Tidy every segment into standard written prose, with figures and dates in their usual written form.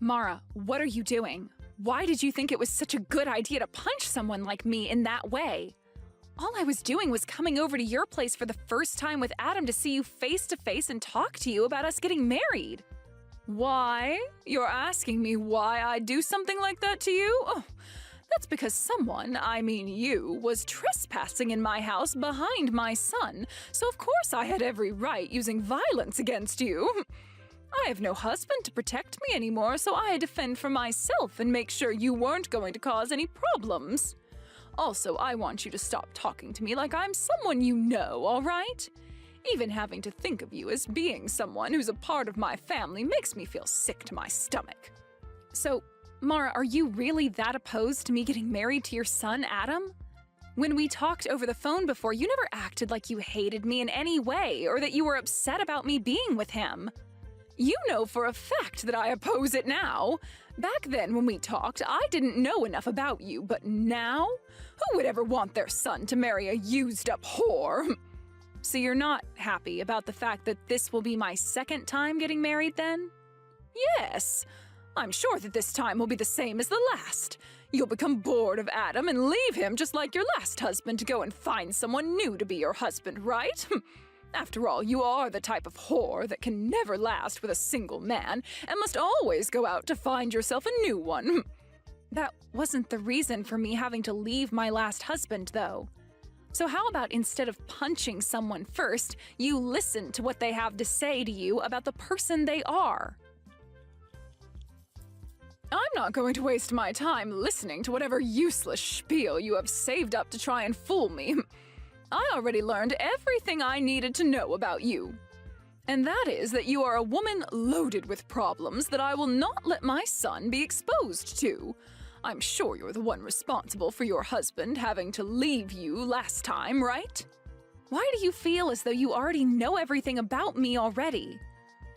Mara, what are you doing? Why did you think it was such a good idea to punch someone like me in that way? All I was doing was coming over to your place for the first time with Adam to see you face to face and talk to you about us getting married. Why? You're asking me why I'd do something like that to you? Oh, that's because someone, I mean you, was trespassing in my house behind my son, so of course I had every right using violence against you. I have no husband to protect me anymore, so I had to fend for myself and make sure you weren't going to cause any problems. Also, I want you to stop talking to me like I'm someone you know, all right? Even having to think of you as being someone who's a part of my family makes me feel sick to my stomach. So, Mara, are you really that opposed to me getting married to your son, Adam? When we talked over the phone before, you never acted like you hated me in any way or that you were upset about me being with him. You know for a fact that I oppose it now. Back then when we talked, I didn't know enough about you, but now? Who would ever want their son to marry a used-up whore? So you're not happy about the fact that this will be my second time getting married then? Yes. I'm sure that this time will be the same as the last. You'll become bored of Adam and leave him just like your last husband to go and find someone new to be your husband, right? After all, you are the type of whore that can never last with a single man and must always go out to find yourself a new one. That wasn't the reason for me having to leave my last husband, though. So how about instead of punching someone first, you listen to what they have to say to you about the person they are? I'm not going to waste my time listening to whatever useless spiel you have saved up to try and fool me. I already learned everything I needed to know about you. And that is that you are a woman loaded with problems that I will not let my son be exposed to. I'm sure you're the one responsible for your husband having to leave you last time, right? Why do you feel as though you already know everything about me already?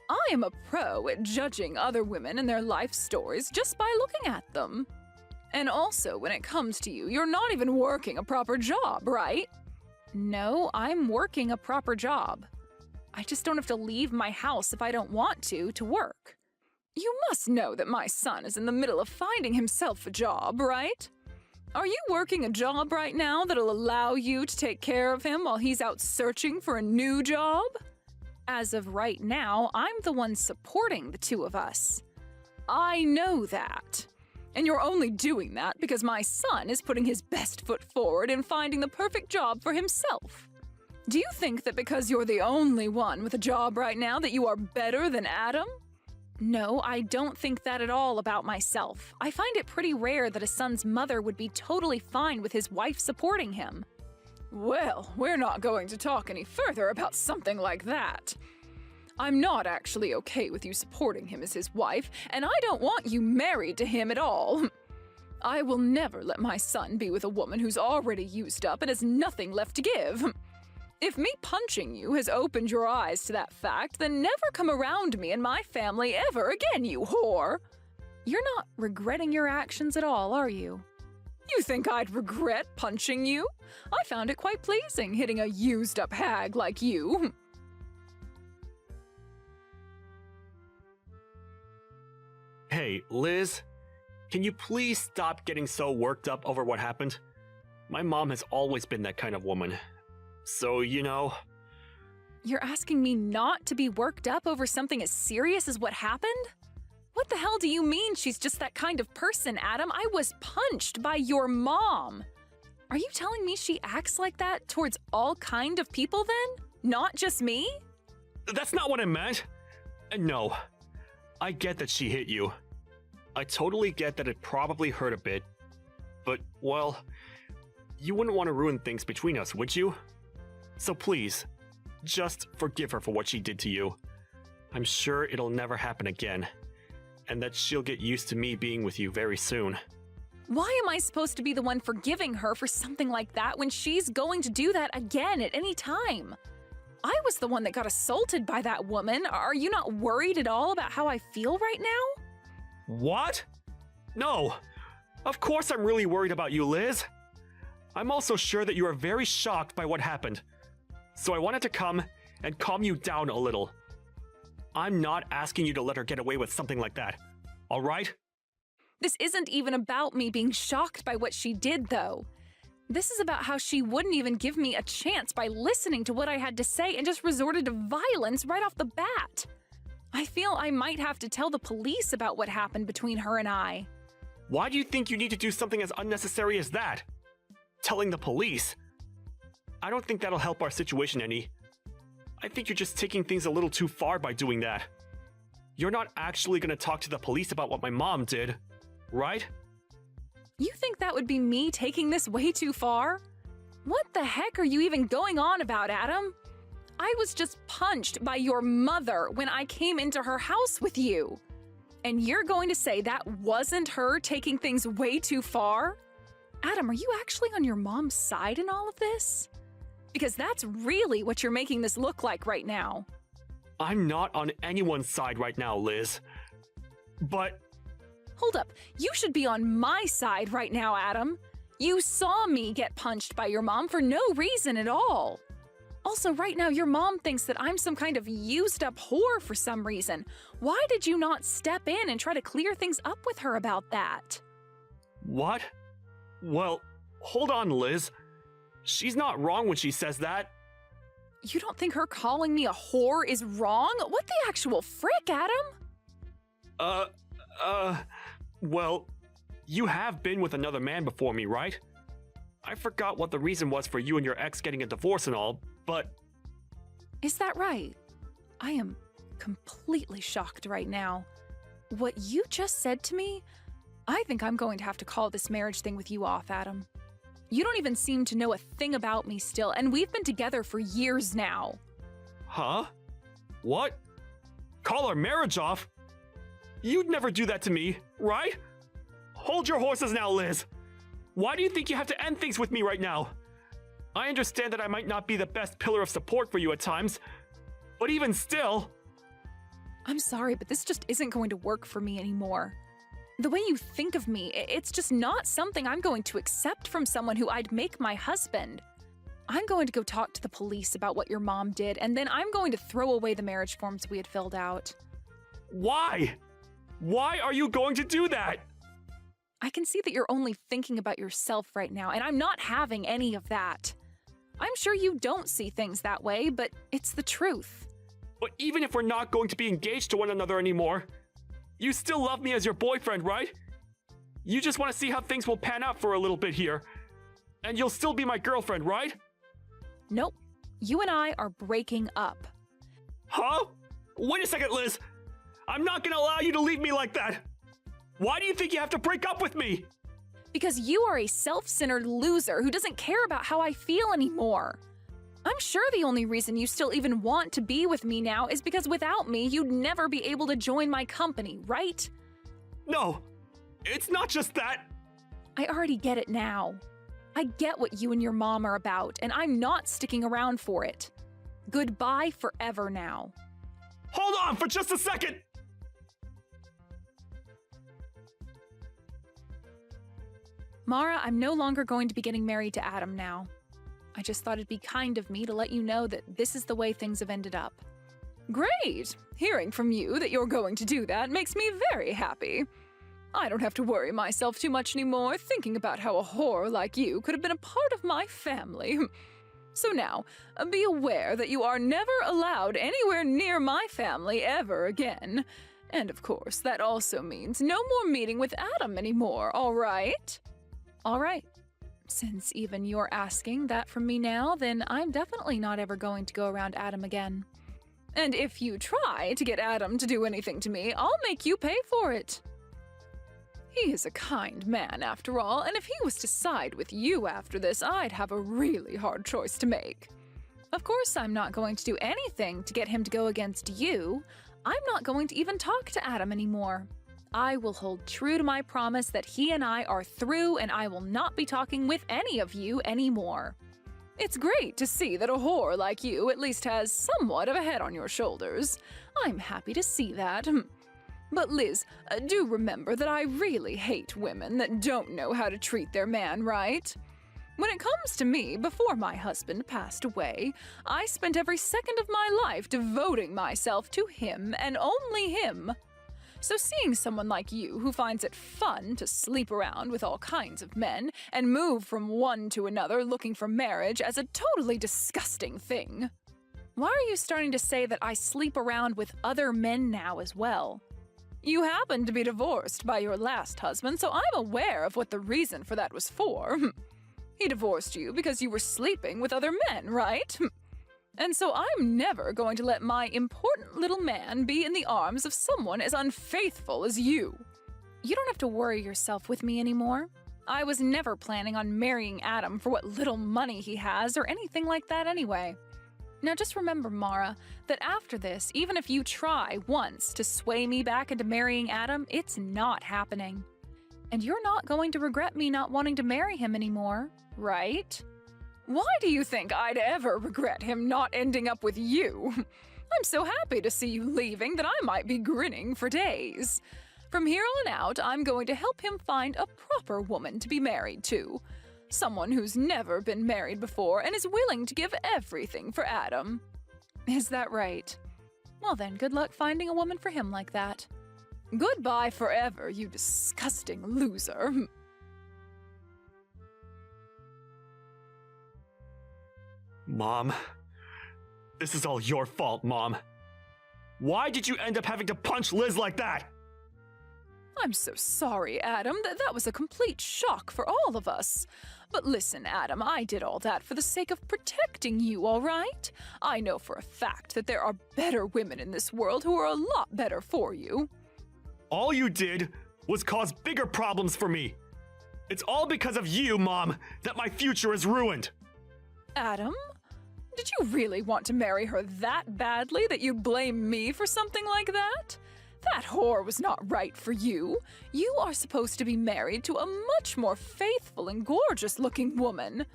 I am a pro at judging other women and their life stories just by looking at them. And also, when it comes to you, you're not even working a proper job, right? No, I'm working a proper job. I just don't have to leave my house if I don't want to work. You must know that my son is in the middle of finding himself a job, right? Are you working a job right now that'll allow you to take care of him while he's out searching for a new job? As of right now, I'm the one supporting the two of us. I know that. And you're only doing that because my son is putting his best foot forward in finding the perfect job for himself. Do you think that because you're the only one with a job right now that you are better than Adam? No, I don't think that at all about myself. I find it pretty rare that a son's mother would be totally fine with his wife supporting him. Well, we're not going to talk any further about something like that. I'm not actually okay with you supporting him as his wife, and I don't want you married to him at all. I will never let my son be with a woman who's already used up and has nothing left to give. If me punching you has opened your eyes to that fact, then never come around me and my family ever again, you whore! You're not regretting your actions at all, are you? You think I'd regret punching you? I found it quite pleasing hitting a used-up hag like you. Hey, Liz, can you please stop getting so worked up over what happened? My mom has always been that kind of woman. So, you know... You're asking me not to be worked up over something as serious as what happened? What the hell do you mean she's just that kind of person, Adam? I was punched by your mom. Are you telling me she acts like that towards all kind of people then? Not just me? That's not what I meant. No, I get that she hit you. I totally get that it probably hurt a bit. But, well, you wouldn't want to ruin things between us, would you? So please, just forgive her for what she did to you. I'm sure it'll never happen again, and that she'll get used to me being with you very soon. Why am I supposed to be the one forgiving her for something like that when she's going to do that again at any time? I was the one that got assaulted by that woman. Are you not worried at all about how I feel right now? What? No, of course I'm really worried about you, Liz. I'm also sure that you are very shocked by what happened. So I wanted to come and calm you down a little. I'm not asking you to let her get away with something like that. all right? This isn't even about me being shocked by what she did, though. This is about how she wouldn't even give me a chance by listening to what I had to say and just resorted to violence right off the bat. I feel I might have to tell the police about what happened between her and I. Why do you think you need to do something as unnecessary as that? Telling the police? I don't think that'll help our situation any. I think you're just taking things a little too far by doing that. You're not actually gonna talk to the police about what my mom did, right? You think that would be me taking this way too far? What the heck are you even going on about, Adam? I was just punched by your mother when I came into her house with you. And you're going to say that wasn't her taking things way too far? Adam, are you actually on your mom's side in all of this? Because that's really what you're making this look like right now. I'm not on anyone's side right now, Liz. But... Hold up, you should be on my side right now, Adam. You saw me get punched by your mom for no reason at all. Also, right now, your mom thinks that I'm some kind of used-up whore for some reason. Why did you not step in and try to clear things up with her about that? What? Well, hold on, Liz. She's not wrong when she says that. You don't think her calling me a whore is wrong? What the actual frick, Adam? Well, you have been with another man before me, right? I forgot what the reason was for you and your ex getting a divorce and all, but... Is that right? I am completely shocked right now. What you just said to me? I think I'm going to have to call this marriage thing with you off, Adam. You don't even seem to know a thing about me still, and we've been together for years now. Huh? What? Call our marriage off? You'd never do that to me, right? Hold your horses now, Liz. Why do you think you have to end things with me right now? I understand that I might not be the best pillar of support for you at times, but even still... I'm sorry, but this just isn't going to work for me anymore. The way you think of me, it's just not something I'm going to accept from someone who I'd make my husband. I'm going to go talk to the police about what your mom did, and then I'm going to throw away the marriage forms we had filled out. Why? Why are you going to do that? I can see that you're only thinking about yourself right now, and I'm not having any of that. I'm sure you don't see things that way, but it's the truth. But even if we're not going to be engaged to one another anymore, you still love me as your boyfriend, right? You just want to see how things will pan out for a little bit here. And you'll still be my girlfriend, right? Nope. You and I are breaking up. Huh? Wait a second, Liz. I'm not gonna allow you to leave me like that. Why do you think you have to break up with me? Because you are a self-centered loser who doesn't care about how I feel anymore. I'm sure the only reason you still even want to be with me now is because without me, you'd never be able to join my company, right? No, it's not just that. I already get it now. I get what you and your mom are about, and I'm not sticking around for it. Goodbye forever now. Hold on for just a second! Mara, I'm no longer going to be getting married to Adam now. I just thought it'd be kind of me to let you know that this is the way things have ended up. Great! Hearing from you that you're going to do that makes me very happy. I don't have to worry myself too much anymore thinking about how a whore like you could have been a part of my family. So now, be aware that you are never allowed anywhere near my family ever again. And of course, that also means no more meeting with Adam anymore, all right? All right. Since even you're asking that from me now, then I'm definitely not ever going to go around Adam again. And if you try to get Adam to do anything to me, I'll make you pay for it. He is a kind man, after all, and if he was to side with you after this, I'd have a really hard choice to make. Of course, I'm not going to do anything to get him to go against you. I'm not going to even talk to Adam anymore. I will hold true to my promise that he and I are through, and I will not be talking with any of you anymore. It's great to see that a whore like you at least has somewhat of a head on your shoulders. I'm happy to see that. But Liz, do remember that I really hate women that don't know how to treat their man right. When it comes to me, before my husband passed away, I spent every second of my life devoting myself to him and only him. So seeing someone like you who finds it fun to sleep around with all kinds of men and move from one to another looking for marriage as a totally disgusting thing. Why are you starting to say that I sleep around with other men now as well? You happen to be divorced by your last husband, so I'm aware of what the reason for that was for. He divorced you because you were sleeping with other men, right? And so I'm never going to let my important little man be in the arms of someone as unfaithful as you. You don't have to worry yourself with me anymore. I was never planning on marrying Adam for what little money he has or anything like that anyway. Now just remember, Mara, that after this, even if you try once to sway me back into marrying Adam, it's not happening. And you're not going to regret me not wanting to marry him anymore, right? Why do you think I'd ever regret him not ending up with you? I'm so happy to see you leaving that I might be grinning for days. From here on out, I'm going to help him find a proper woman to be married to. Someone who's never been married before and is willing to give everything for Adam. Is that right? Well then, good luck finding a woman for him like that. Goodbye forever, you disgusting loser. Mom, this is all your fault, Mom. Why did you end up having to punch Liz like that? I'm so sorry, Adam. That was a complete shock for all of us. But listen, Adam, I did all that for the sake of protecting you, all right? I know for a fact that there are better women in this world who are a lot better for you. All you did was cause bigger problems for me. It's all because of you, Mom, that my future is ruined. Adam? Did you really want to marry her that badly that you blame me for something like that? That whore was not right for you. You are supposed to be married to a much more faithful and gorgeous-looking woman.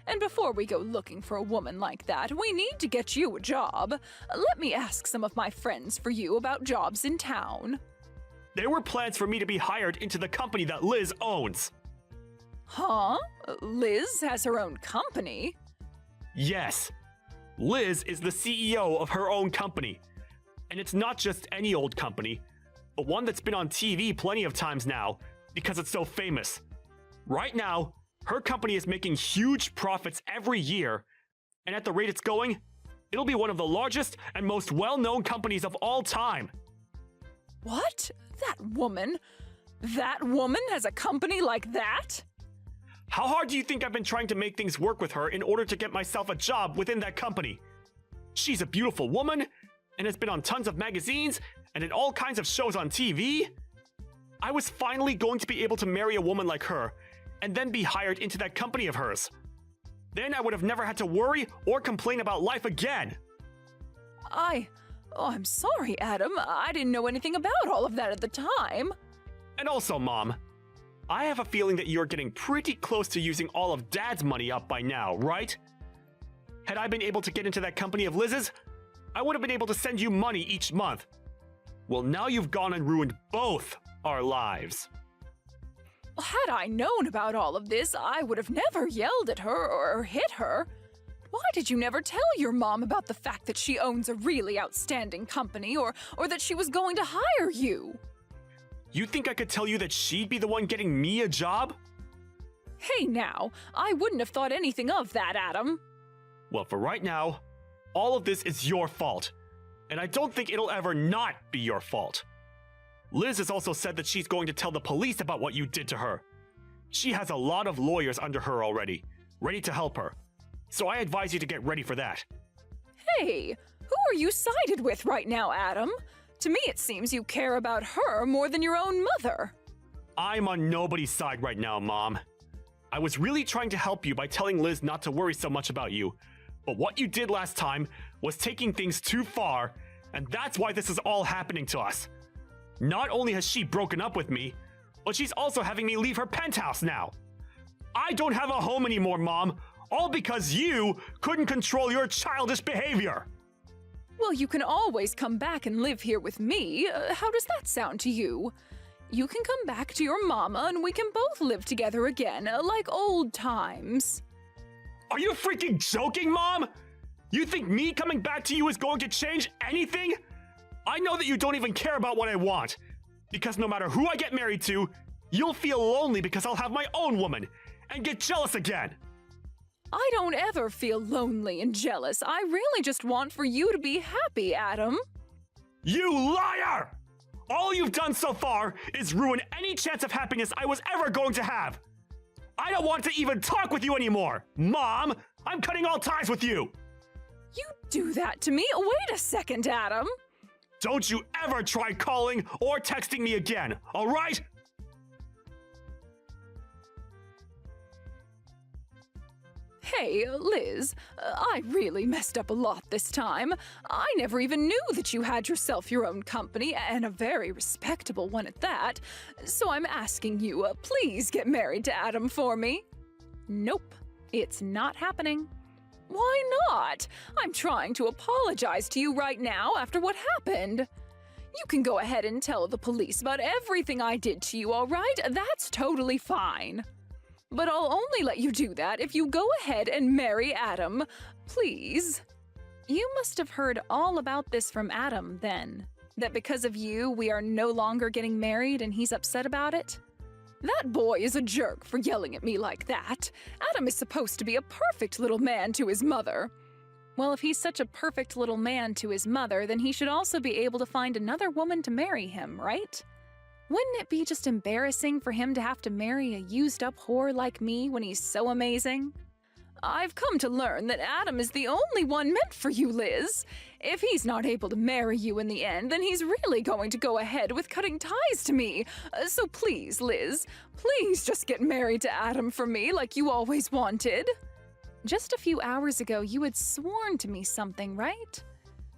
And before we go looking for a woman like that, we need to get you a job. Let me ask some of my friends for you about jobs in town. There were plans for me to be hired into the company that Liz owns. Huh? Liz has her own company? Yes. Liz is the CEO of her own company. And it's not just any old company, but one that's been on TV plenty of times now because it's so famous. Right now, her company is making huge profits every year, and at the rate it's going, it'll be one of the largest and most well-known companies of all time. What? That woman? That woman has a company like that? How hard do you think I've been trying to make things work with her in order to get myself a job within that company? She's a beautiful woman, and has been on tons of magazines and in all kinds of shows on TV. I was finally going to be able to marry a woman like her, and then be hired into that company of hers. Then I would have never had to worry or complain about life again. I'm sorry, Adam. I didn't know anything about all of that at the time. And also, Mom, I have a feeling that you're getting pretty close to using all of Dad's money up by now, right? Had I been able to get into that company of Liz's, I would have been able to send you money each month. Well, now you've gone and ruined both our lives. Had I known about all of this, I would have never yelled at her or hit her. Why did you never tell your mom about the fact that she owns a really outstanding company or that she was going to hire you? You think I could tell you that she'd be the one getting me a job? Hey now, I wouldn't have thought anything of that, Adam. Well, for right now, all of this is your fault, and I don't think it'll ever not be your fault. Liz has also said that she's going to tell the police about what you did to her. She has a lot of lawyers under her already, ready to help her. So I advise you to get ready for that. Hey, who are you sided with right now, Adam? To me it seems you care about her more than your own mother. I'm on nobody's side right now, Mom. I was really trying to help you by telling Liz not to worry so much about you. But what you did last time was taking things too far, and that's why this is all happening to us. Not only has she broken up with me, but she's also having me leave her penthouse now. I don't have a home anymore, Mom, all because you couldn't control your childish behavior. Well, you can always come back and live here with me. How does that sound to you? You can come back to your mama and we can both live together again, like old times. Are you freaking joking, Mom? You think me coming back to you is going to change anything? I know that you don't even care about what I want. Because no matter who I get married to, you'll feel lonely because I'll have my own woman and get jealous again. I don't ever feel lonely and jealous. I really just want for you to be happy, Adam. You liar! All you've done so far is ruin any chance of happiness I was ever going to have. I don't want to even talk with you anymore. Mom, I'm cutting all ties with you. You do that to me? Wait a second, Adam. Don't you ever try calling or texting me again, all right? Hey, Liz, I really messed up a lot this time. I never even knew that you had yourself your own company, and a very respectable one at that. So I'm asking you, please get married to Adam for me. Nope, it's not happening. Why not? I'm trying to apologize to you right now after what happened. You can go ahead and tell the police about everything I did to you, all right? That's totally fine. But I'll only let you do that if you go ahead and marry Adam. Please. You must have heard all about this from Adam, then. That because of you, we are no longer getting married and he's upset about it? That boy is a jerk for yelling at me like that. Adam is supposed to be a perfect little man to his mother. Well, if he's such a perfect little man to his mother, then he should also be able to find another woman to marry him, right? Wouldn't it be just embarrassing for him to have to marry a used-up whore like me when he's so amazing? I've come to learn that Adam is the only one meant for you, Liz. If he's not able to marry you in the end, then he's really going to go ahead with cutting ties to me. So please, Liz, please just get married to Adam for me like you always wanted. Just a few hours ago, you had sworn to me something, right?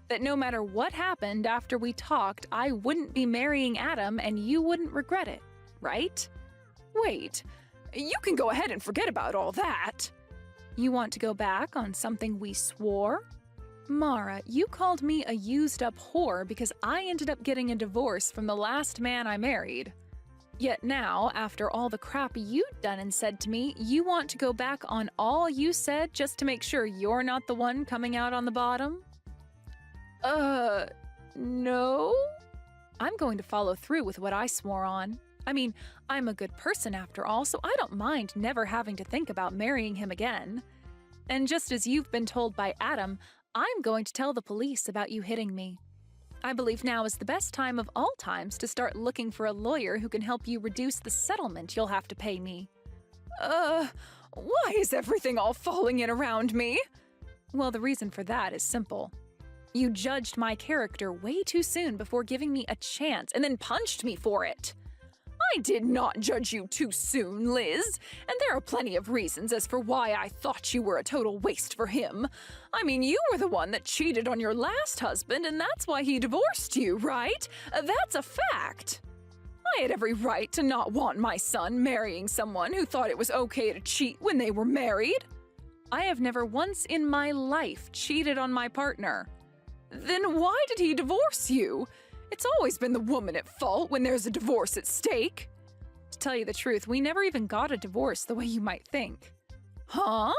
That no matter what happened after we talked, I wouldn't be marrying Adam and you wouldn't regret it, right? Wait, you can go ahead and forget about all that. You want to go back on something we swore? Mara, you called me a used-up whore because I ended up getting a divorce from the last man I married. Yet now, after all the crap you'd done and said to me, you want to go back on all you said just to make sure you're not the one coming out on the bottom? No? I'm going to follow through with what I swore on. I mean, I'm a good person after all, so I don't mind never having to think about marrying him again. And just as you've been told by Adam, I'm going to tell the police about you hitting me. I believe now is the best time of all times to start looking for a lawyer who can help you reduce the settlement you'll have to pay me. Why is everything all falling in around me? Well, the reason for that is simple. You judged my character way too soon before giving me a chance and then punched me for it. I did not judge you too soon, Liz, and there are plenty of reasons as for why I thought you were a total waste for him. I mean, you were the one that cheated on your last husband, and that's why he divorced you, right? That's a fact. I had every right to not want my son marrying someone who thought it was okay to cheat when they were married. I have never once in my life cheated on my partner. Then why did he divorce you? It's always been the woman at fault when there's a divorce at stake. To tell you the truth, we never even got a divorce the way you might think. Huh?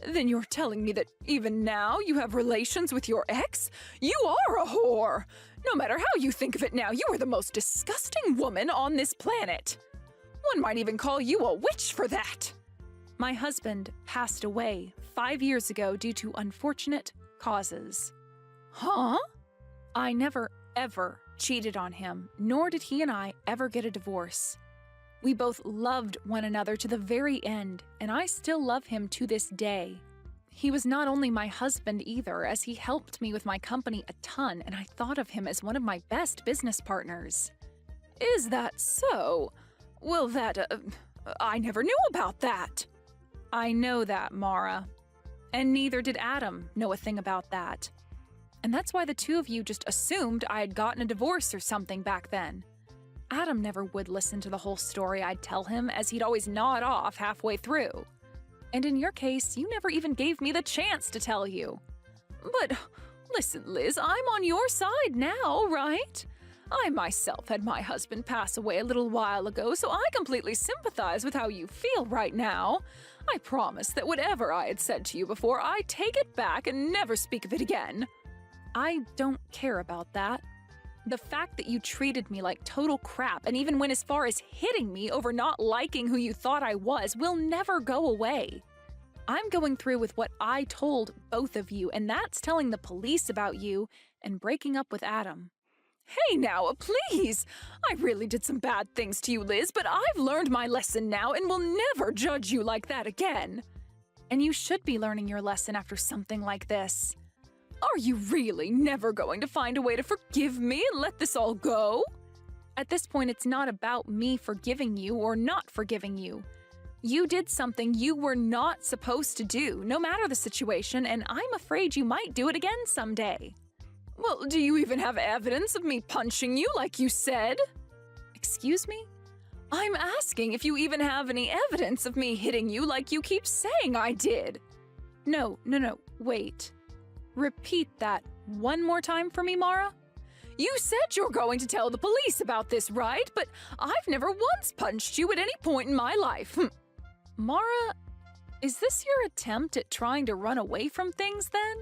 Then you're telling me that even now you have relations with your ex? You are a whore! No matter how you think of it now, you are the most disgusting woman on this planet. One might even call you a witch for that. My husband passed away 5 years ago due to unfortunate causes. Huh? I never, ever cheated on him, nor did he and I ever get a divorce. We both loved one another to the very end, and I still love him to this day. He was not only my husband either, as he helped me with my company a ton, and I thought of him as one of my best business partners. Is that so? Well, I never knew about that. I know that, Mara. And neither did Adam know a thing about that. And that's why the two of you just assumed I had gotten a divorce or something back then. Adam never would listen to the whole story I'd tell him, as he'd always nod off halfway through. And in your case, you never even gave me the chance to tell you. But listen, Liz, I'm on your side now, right? I myself had my husband pass away a little while ago, so I completely sympathize with how you feel right now. I promise that whatever I had said to you before, I take it back and never speak of it again. I don't care about that. The fact that you treated me like total crap and even went as far as hitting me over not liking who you thought I was will never go away. I'm going through with what I told both of you, and that's telling the police about you and breaking up with Adam. Hey now, please! I really did some bad things to you, Liz, but I've learned my lesson now and will never judge you like that again. And you should be learning your lesson after something like this. Are you really never going to find a way to forgive me and let this all go? At this point, it's not about me forgiving you or not forgiving you. You did something you were not supposed to do, no matter the situation, and I'm afraid you might do it again someday. Well, do you even have evidence of me punching you like you said? Excuse me? I'm asking if you even have any evidence of me hitting you like you keep saying I did. No, wait. Repeat that one more time for me, Mara. You said you're going to tell the police about this, right? But I've never once punched you at any point in my life. Mara, is this your attempt at trying to run away from things then?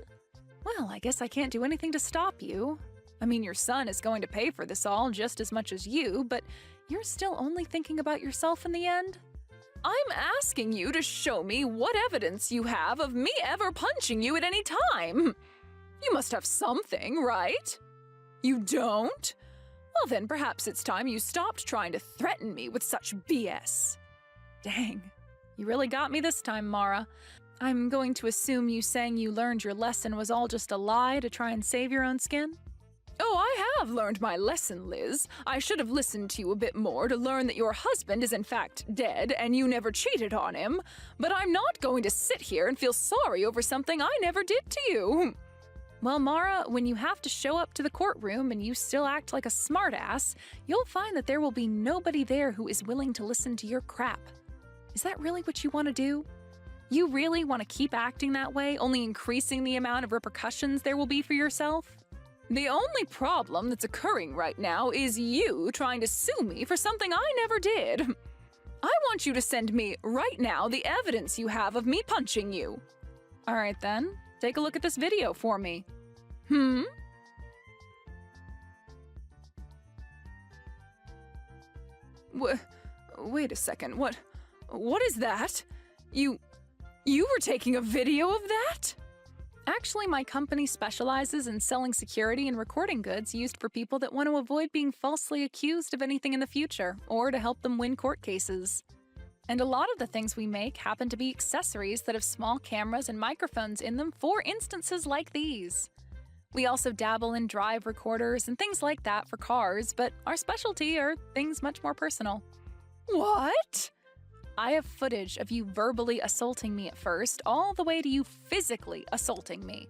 Well, I guess I can't do anything to stop you. I mean, your son is going to pay for this all just as much as you, but you're still only thinking about yourself in the end? I'm asking you to show me what evidence you have of me ever punching you at any time. You must have something, right? You don't? Well then, perhaps it's time you stopped trying to threaten me with such BS. Dang, you really got me this time, Mara. I'm going to assume you saying you learned your lesson was all just a lie to try and save your own skin? Oh, I have learned my lesson, Liz. I should have listened to you a bit more to learn that your husband is in fact dead and you never cheated on him. But I'm not going to sit here and feel sorry over something I never did to you. Well, Mara, when you have to show up to the courtroom and you still act like a smartass, you'll find that there will be nobody there who is willing to listen to your crap. Is that really what you want to do? You really want to keep acting that way, only increasing the amount of repercussions there will be for yourself? The only problem that's occurring right now is you trying to sue me for something I never did. I want you to send me right now the evidence you have of me punching you. All right then, take a look at this video for me. Wait a second, what is that? You were taking a video of that? Actually, my company specializes in selling security and recording goods used for people that want to avoid being falsely accused of anything in the future, or to help them win court cases. And a lot of the things we make happen to be accessories that have small cameras and microphones in them for instances like these. We also dabble in drive recorders and things like that for cars, but our specialty are things much more personal. What? I have footage of you verbally assaulting me at first, all the way to you physically assaulting me.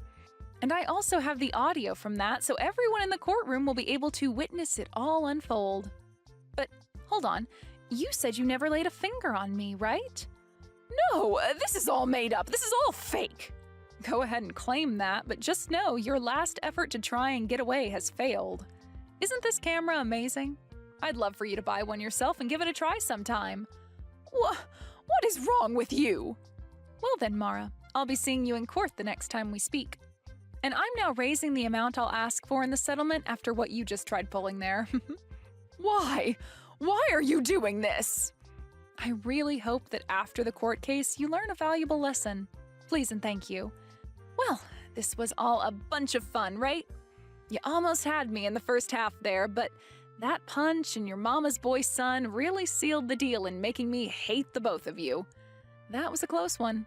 And I also have the audio from that, so everyone in the courtroom will be able to witness it all unfold. But hold on, you said you never laid a finger on me, right? No, this is all made up. This is all fake. Go ahead and claim that, but just know your last effort to try and get away has failed. Isn't this camera amazing? I'd love for you to buy one yourself and give it a try sometime. What is wrong with you? Well then, Mara, I'll be seeing you in court the next time we speak. And I'm now raising the amount I'll ask for in the settlement after what you just tried pulling there. Why? Why are you doing this? I really hope that after the court case, you learn a valuable lesson. Please and thank you. Well, this was all a bunch of fun, right? You almost had me in the first half there, but that punch and your mama's boy son really sealed the deal in making me hate the both of you. That was a close one.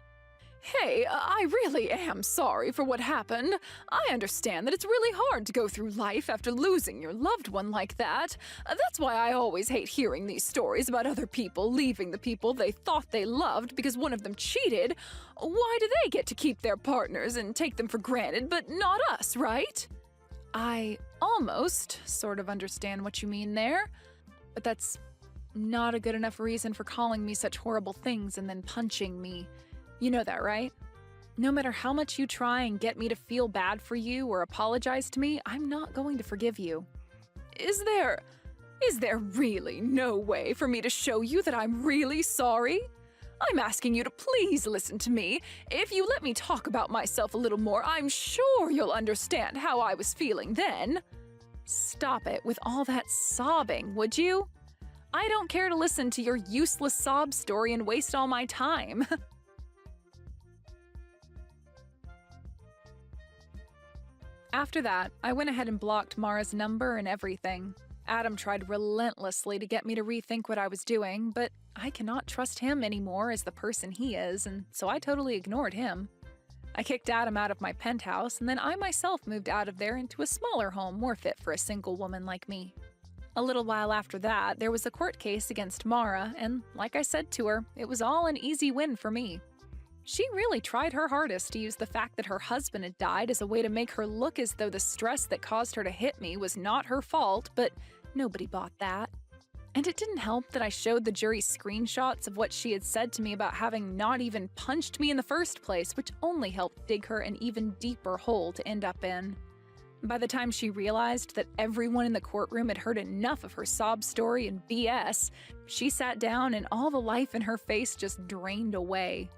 Hey, I really am sorry for what happened. I understand that it's really hard to go through life after losing your loved one like that. That's why I always hate hearing these stories about other people leaving the people they thought they loved because one of them cheated. Why do they get to keep their partners and take them for granted, but not us, right? I almost sort of understand what you mean there, but that's not a good enough reason for calling me such horrible things and then punching me. You know that, right? No matter how much you try and get me to feel bad for you or apologize to me, I'm not going to forgive you. Is there really no way for me to show you that I'm really sorry? I'm asking you to please listen to me. If you let me talk about myself a little more, I'm sure you'll understand how I was feeling then. Stop it with all that sobbing, would you? I don't care to listen to your useless sob story and waste all my time. After that, I went ahead and blocked Mara's number and everything. Adam tried relentlessly to get me to rethink what I was doing, but I cannot trust him anymore as the person he is, and so I totally ignored him. I kicked Adam out of my penthouse, and then I myself moved out of there into a smaller home more fit for a single woman like me. A little while after that, there was a court case against Mara, and like I said to her, it was all an easy win for me. She really tried her hardest to use the fact that her husband had died as a way to make her look as though the stress that caused her to hit me was not her fault, but nobody bought that. And it didn't help that I showed the jury screenshots of what she had said to me about having not even punched me in the first place, which only helped dig her an even deeper hole to end up in. By the time she realized that everyone in the courtroom had heard enough of her sob story and BS, she sat down and all the life in her face just drained away.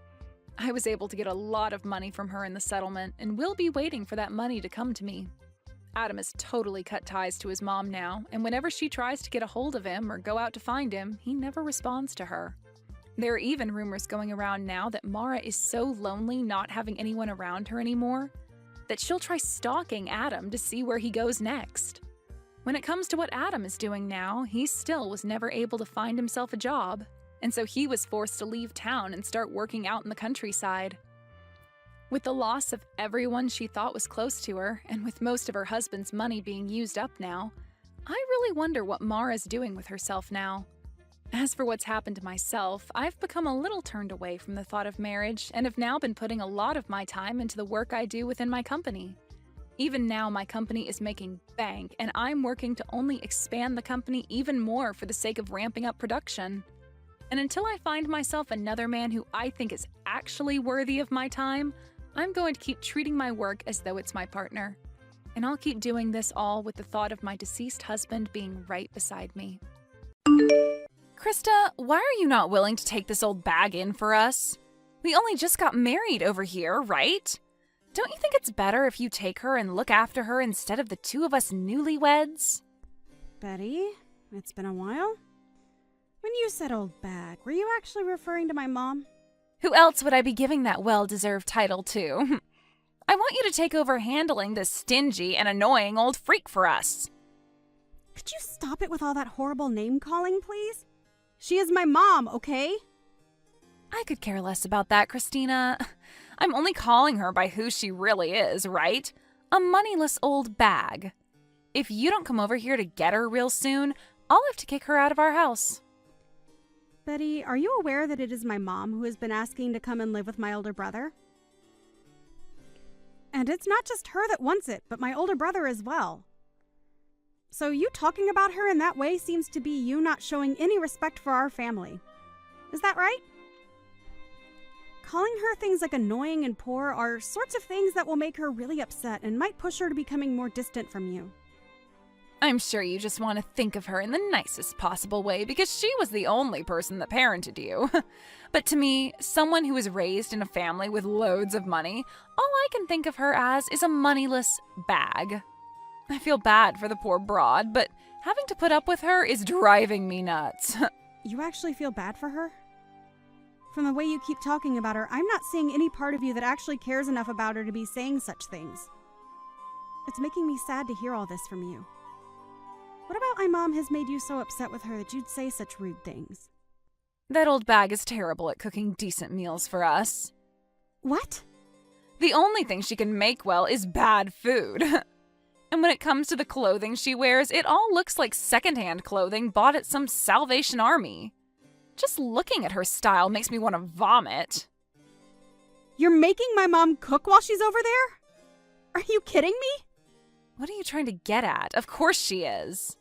I was able to get a lot of money from her in the settlement, and will be waiting for that money to come to me. Adam has totally cut ties to his mom now, and whenever she tries to get a hold of him or go out to find him, he never responds to her. There are even rumors going around now that Mara is so lonely not having anyone around her anymore that she'll try stalking Adam to see where he goes next. When it comes to what Adam is doing now, he still was never able to find himself a job, and so he was forced to leave town and start working out in the countryside. With the loss of everyone she thought was close to her, and with most of her husband's money being used up now, I really wonder what Mara's doing with herself now. As for what's happened to myself, I've become a little turned away from the thought of marriage and have now been putting a lot of my time into the work I do within my company. Even now, my company is making bank, and I'm working to only expand the company even more for the sake of ramping up production. And until I find myself another man who I think is actually worthy of my time, I'm going to keep treating my work as though it's my partner. And I'll keep doing this all with the thought of my deceased husband being right beside me. Krista, why are you not willing to take this old bag in for us? We only just got married over here, right? Don't you think it's better if you take her and look after her instead of the two of us newlyweds? Betty, it's been a while. When you said old bag, were you actually referring to my mom? Who else would I be giving that well-deserved title to? I want you to take over handling this stingy and annoying old freak for us. Could you stop it with all that horrible name-calling, please? She is my mom, okay? I could care less about that, Christina. I'm only calling her by who she really is, right? A moneyless old bag. If you don't come over here to get her real soon, I'll have to kick her out of our house. Betty, are you aware that it is my mom who has been asking to come and live with my older brother? And it's not just her that wants it, but my older brother as well. So you talking about her in that way seems to be you not showing any respect for our family. Is that right? Calling her things like annoying and poor are sorts of things that will make her really upset and might push her to becoming more distant from you. I'm sure you just want to think of her in the nicest possible way because she was the only person that parented you. But to me, someone who was raised in a family with loads of money, all I can think of her as is a moneyless bag. I feel bad for the poor broad, but having to put up with her is driving me nuts. You actually feel bad for her? From the way you keep talking about her, I'm not seeing any part of you that actually cares enough about her to be saying such things. It's making me sad to hear all this from you. What about my mom has made you so upset with her that you'd say such rude things? That old bag is terrible at cooking decent meals for us. What? The only thing she can make well is bad food. And when it comes to the clothing she wears, it all looks like secondhand clothing bought at some Salvation Army. Just looking at her style makes me want to vomit. You're making my mom cook while she's over there? Are you kidding me? What are you trying to get at? Of course she is.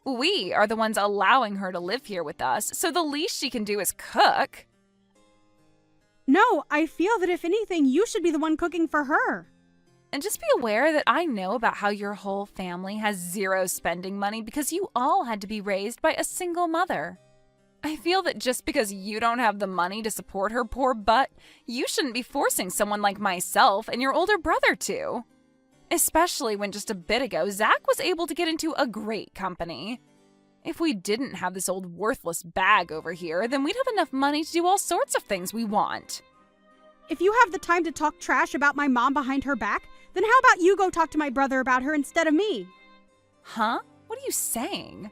We are the ones allowing her to live here with us, so the least she can do is cook. No, I feel that if anything, you should be the one cooking for her. And just be aware that I know about how your whole family has zero spending money because you all had to be raised by a single mother. I feel that just because you don't have the money to support her poor butt, you shouldn't be forcing someone like myself and your older brother to. Especially when just a bit ago, Zach was able to get into a great company. If we didn't have this old worthless bag over here, then we'd have enough money to do all sorts of things we want. If you have the time to talk trash about my mom behind her back, then how about you go talk to my brother about her instead of me? Huh? What are you saying?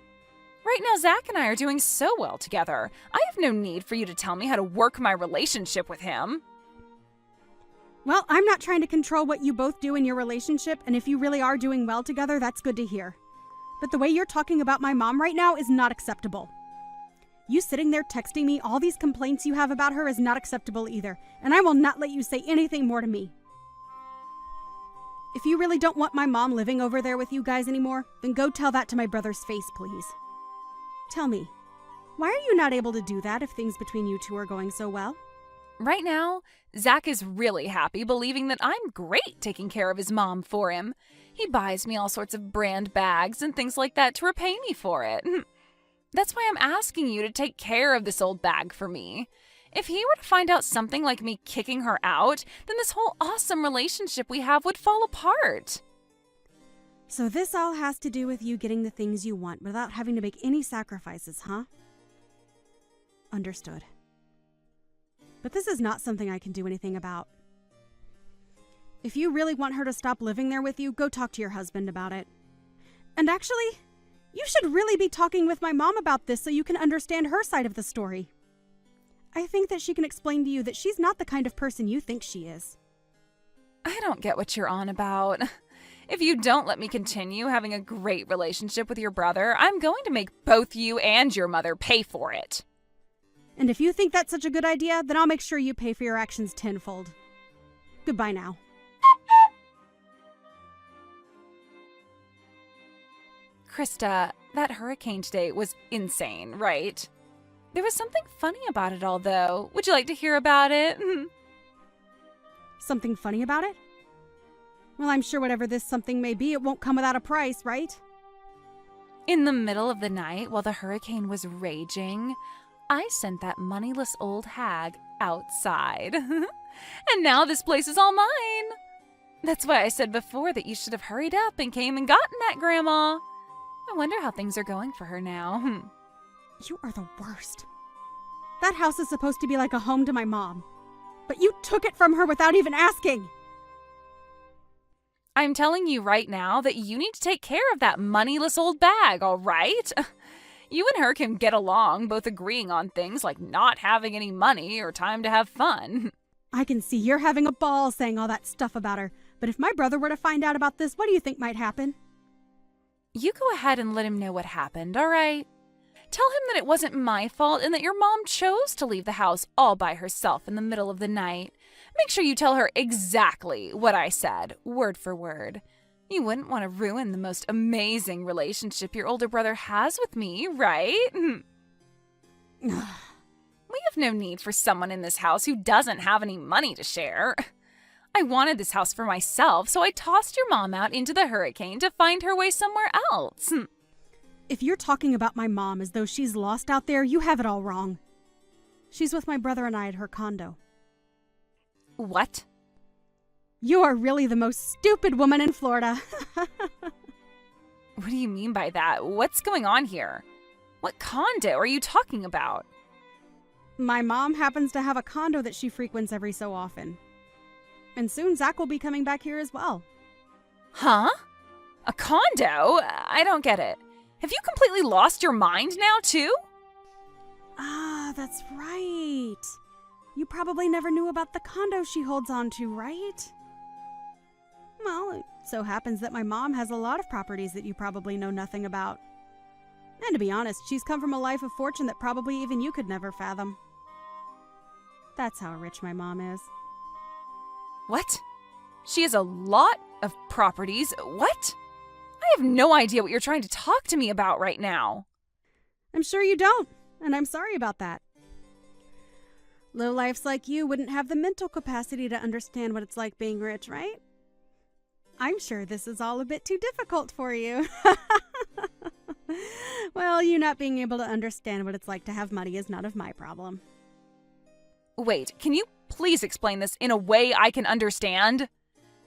Right now, Zach and I are doing so well together. I have no need for you to tell me how to work my relationship with him. Well, I'm not trying to control what you both do in your relationship, and if you really are doing well together, that's good to hear. But the way you're talking about my mom right now is not acceptable. You sitting there texting me all these complaints you have about her is not acceptable either, and I will not let you say anything more to me. If you really don't want my mom living over there with you guys anymore, then go tell that to my brother's face, please. Tell me, why are you not able to do that if things between you two are going so well? Right now, Zach is really happy, believing that I'm great taking care of his mom for him. He buys me all sorts of brand bags and things like that to repay me for it. That's why I'm asking you to take care of this old bag for me. If he were to find out something like me kicking her out, then this whole awesome relationship we have would fall apart. So this all has to do with you getting the things you want without having to make any sacrifices, huh? Understood. But this is not something I can do anything about. If you really want her to stop living there with you, go talk to your husband about it. And actually, you should really be talking with my mom about this so you can understand her side of the story. I think that she can explain to you that she's not the kind of person you think she is. I don't get what you're on about. If you don't let me continue having a great relationship with your brother, I'm going to make both you and your mother pay for it. And if you think that's such a good idea, then I'll make sure you pay for your actions tenfold. Goodbye now. Krista, that hurricane today was insane, right? There was something funny about it all, though. Would you like to hear about it? Something funny about it? Well, I'm sure whatever this something may be, it won't come without a price, right? In the middle of the night, while the hurricane was raging, I sent that moneyless old hag outside. And now this place is all mine. That's why I said before that you should have hurried up and came and gotten that, Grandma. I wonder how things are going for her now. You are the worst. That house is supposed to be like a home to my mom. But you took it from her without even asking. I'm telling you right now that you need to take care of that moneyless old bag, all right? You and her can get along, both agreeing on things like not having any money or time to have fun. I can see you're having a ball saying all that stuff about her. But if my brother were to find out about this, what do you think might happen? You go ahead and let him know what happened, all right? Tell him that it wasn't my fault and that your mom chose to leave the house all by herself in the middle of the night. Make sure you tell her exactly what I said, word for word. You wouldn't want to ruin the most amazing relationship your older brother has with me, right? We have no need for someone in this house who doesn't have any money to share. I wanted this house for myself, so I tossed your mom out into the hurricane to find her way somewhere else. If you're talking about my mom as though she's lost out there, you have it all wrong. She's with my brother and I at her condo. What? You are really the most stupid woman in Florida. What do you mean by that? What's going on here? What condo are you talking about? My mom happens to have a condo that she frequents every so often. And soon Zach will be coming back here as well. Huh? A condo? I don't get it. Have you completely lost your mind now, too? Ah, that's right. You probably never knew about the condo she holds on to, right? Well, it so happens that my mom has a lot of properties that you probably know nothing about. And to be honest, she's come from a life of fortune that probably even you could never fathom. That's how rich my mom is. What? She has a lot of properties. What? I have no idea what you're trying to talk to me about right now. I'm sure you don't, and I'm sorry about that. Lowlifes like you wouldn't have the mental capacity to understand what it's like being rich, right? I'm sure this is all a bit too difficult for you. Well, you not being able to understand what it's like to have money is none of my problem. Wait, can you please explain this in a way I can understand?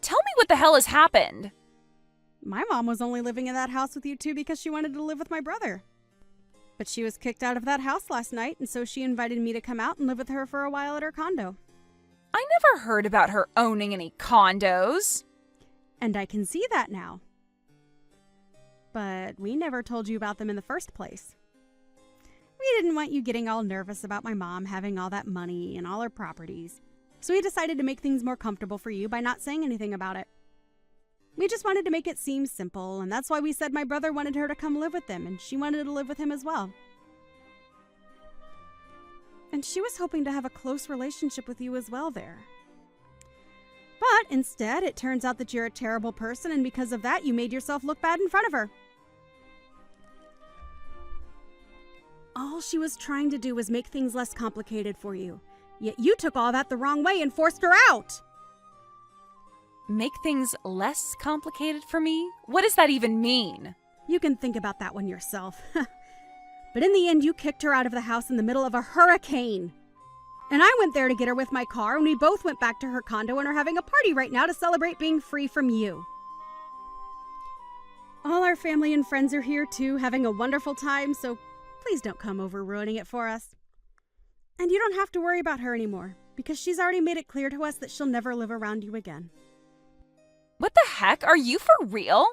Tell me what the hell has happened. My mom was only living in that house with you two because she wanted to live with my brother. But she was kicked out of that house last night, and so she invited me to come out and live with her for a while at her condo. I never heard about her owning any condos. And I can see that now. But we never told you about them in the first place. We didn't want you getting all nervous about my mom having all that money and all her properties. So we decided to make things more comfortable for you by not saying anything about it. We just wanted to make it seem simple, and that's why we said my brother wanted her to come live with them, and she wanted to live with him as well. And she was hoping to have a close relationship with you as well there. But instead, it turns out that you're a terrible person, and because of that, you made yourself look bad in front of her. All she was trying to do was make things less complicated for you. Yet you took all that the wrong way and forced her out. Make things less complicated for me? What does that even mean? You can think about that one yourself. But in the end, you kicked her out of the house in the middle of a hurricane. And I went there to get her with my car, and we both went back to her condo and are having a party right now to celebrate being free from you. All our family and friends are here too, having a wonderful time, so please don't come over ruining it for us. And you don't have to worry about her anymore, because she's already made it clear to us that she'll never live around you again. What the heck? Are you for real?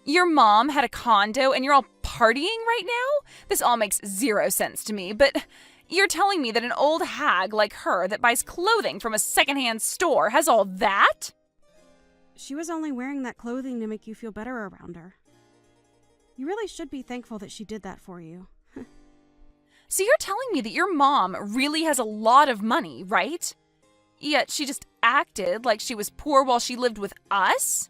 Your mom had a condo and you're all partying right now? This all makes zero sense to me, but you're telling me that an old hag like her that buys clothing from a secondhand store has all that? She was only wearing that clothing to make you feel better around her. You really should be thankful that she did that for you. So you're telling me that your mom really has a lot of money, right? Yet she just acted like she was poor while she lived with us?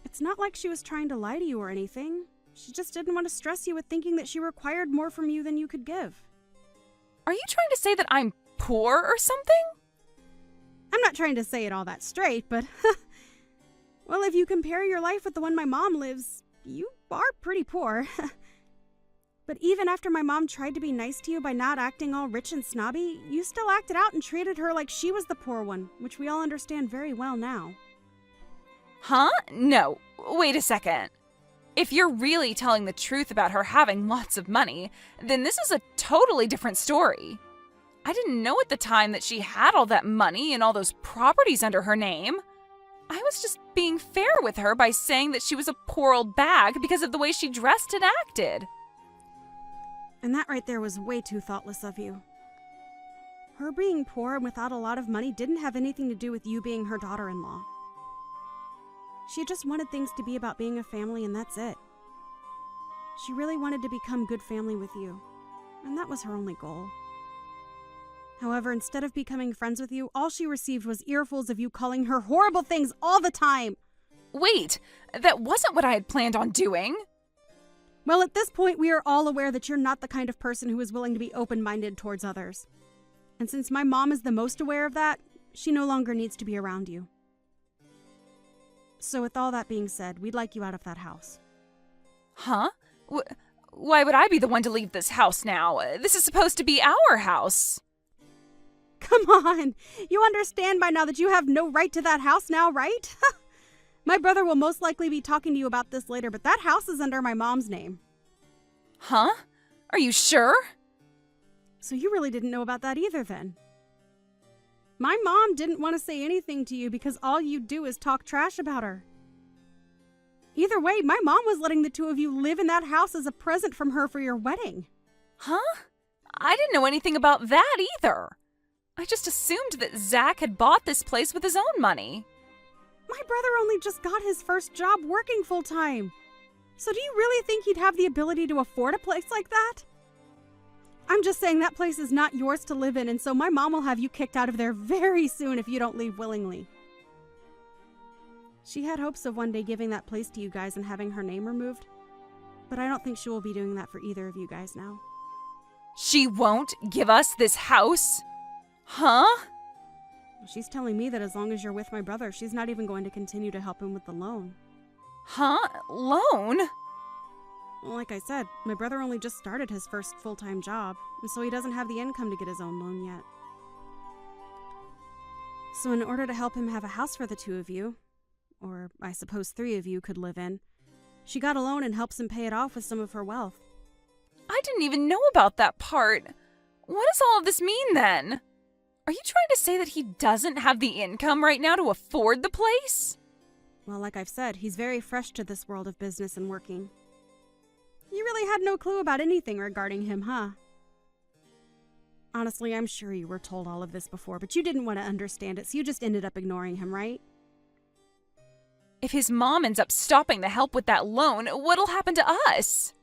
It's not like she was trying to lie to you or anything. She just didn't want to stress you with thinking that she required more from you than you could give. Are you trying to say that I'm poor or something? I'm not trying to say it all that straight, but well, if you compare your life with the one my mom lives, you are pretty poor. But even after my mom tried to be nice to you by not acting all rich and snobby, you still acted out and treated her like she was the poor one, which we all understand very well now. Huh? No. Wait a second. If you're really telling the truth about her having lots of money, then this is a totally different story. I didn't know at the time that she had all that money and all those properties under her name. I was just being fair with her by saying that she was a poor old bag because of the way she dressed and acted. And that right there was way too thoughtless of you. Her being poor and without a lot of money didn't have anything to do with you being her daughter-in-law. She just wanted things to be about being a family, and that's it. She really wanted to become good family with you, and that was her only goal. However, instead of becoming friends with you, all she received was earfuls of you calling her horrible things all the time. Wait, that wasn't what I had planned on doing. Well, at this point, we are all aware that you're not the kind of person who is willing to be open-minded towards others. And since my mom is the most aware of that, she no longer needs to be around you. So with all that being said, we'd like you out of that house. Huh? Why would I be the one to leave this house now? This is supposed to be our house. Come on! You understand by now that you have no right to that house now, right? My brother will most likely be talking to you about this later, but that house is under my mom's name. Huh? Are you sure? So you really didn't know about that either then. My mom didn't want to say anything to you because all you do is talk trash about her. Either way, my mom was letting the two of you live in that house as a present from her for your wedding. Huh? I didn't know anything about that either. I just assumed that Zach had bought this place with his own money. My brother only just got his first job working full-time. So do you really think he'd have the ability to afford a place like that? I'm just saying that place is not yours to live in, and so my mom will have you kicked out of there very soon if you don't leave willingly. She had hopes of one day giving that place to you guys and having her name removed, but I don't think she will be doing that for either of you guys now. She won't give us this house? Huh? She's telling me that as long as you're with my brother, she's not even going to continue to help him with the loan. Huh? Loan? Well, like I said, my brother only just started his first full-time job, and so he doesn't have the income to get his own loan yet. So in order to help him have a house for the two of you, or I suppose 3 of you, could live in. She got a loan and helps him pay it off with some of her wealth. I didn't even know about that part. What does all of this mean then? Are you trying to say that he doesn't have the income right now to afford the place? Well, like I've said, he's very fresh to this world of business and working. You really had no clue about anything regarding him, huh? Honestly, I'm sure you were told all of this before, but you didn't want to understand it, so you just ended up ignoring him, right? If his mom ends up stopping the help with that loan, what'll happen to us?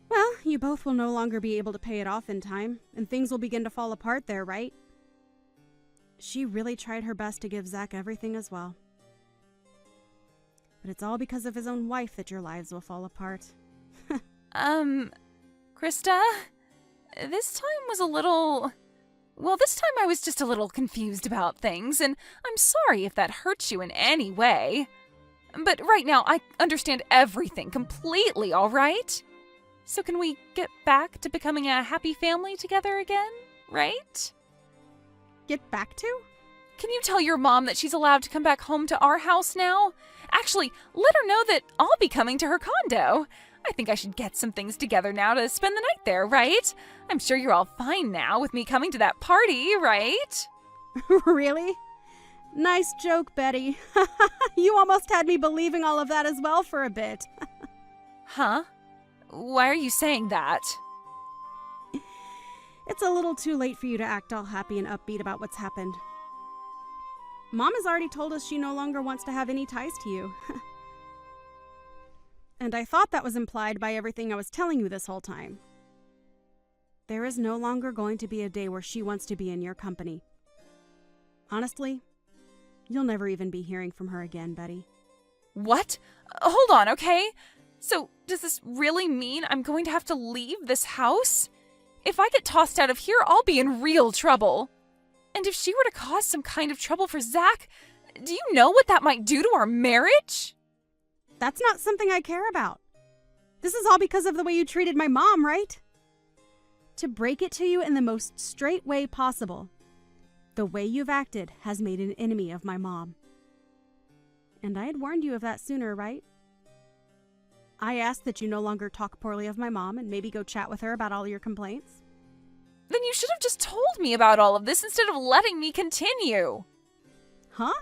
Well, you both will no longer be able to pay it off in time, and things will begin to fall apart there, right? She really tried her best to give Zach everything as well. But it's all because of his own wife that your lives will fall apart. Krista? This time I was just a little confused about things, and I'm sorry if that hurts you in any way. But right now, I understand everything completely, all right? So can we get back to becoming a happy family together again, right? Get back to? Can you tell your mom that she's allowed to come back home to our house now? Actually, let her know that I'll be coming to her condo. I think I should get some things together now to spend the night there, right? I'm sure you're all fine now with me coming to that party, right? Really? Nice joke, Betty. You almost had me believing all of that as well for a bit. Huh? Why are you saying that? It's a little too late for you to act all happy and upbeat about what's happened. Mom has already told us she no longer wants to have any ties to you. And I thought that was implied by everything I was telling you this whole time. There is no longer going to be a day where she wants to be in your company. Honestly, you'll never even be hearing from her again, Betty. What? Hold on, okay? So, does this really mean I'm going to have to leave this house? If I get tossed out of here, I'll be in real trouble. And if she were to cause some kind of trouble for Zach, do you know what that might do to our marriage? That's not something I care about. This is all because of the way you treated my mom, right? To break it to you in the most straight way possible, the way you've acted has made an enemy of my mom. And I had warned you of that sooner, right? I asked that you no longer talk poorly of my mom and maybe go chat with her about all your complaints. Then you should have just told me about all of this instead of letting me continue. Huh?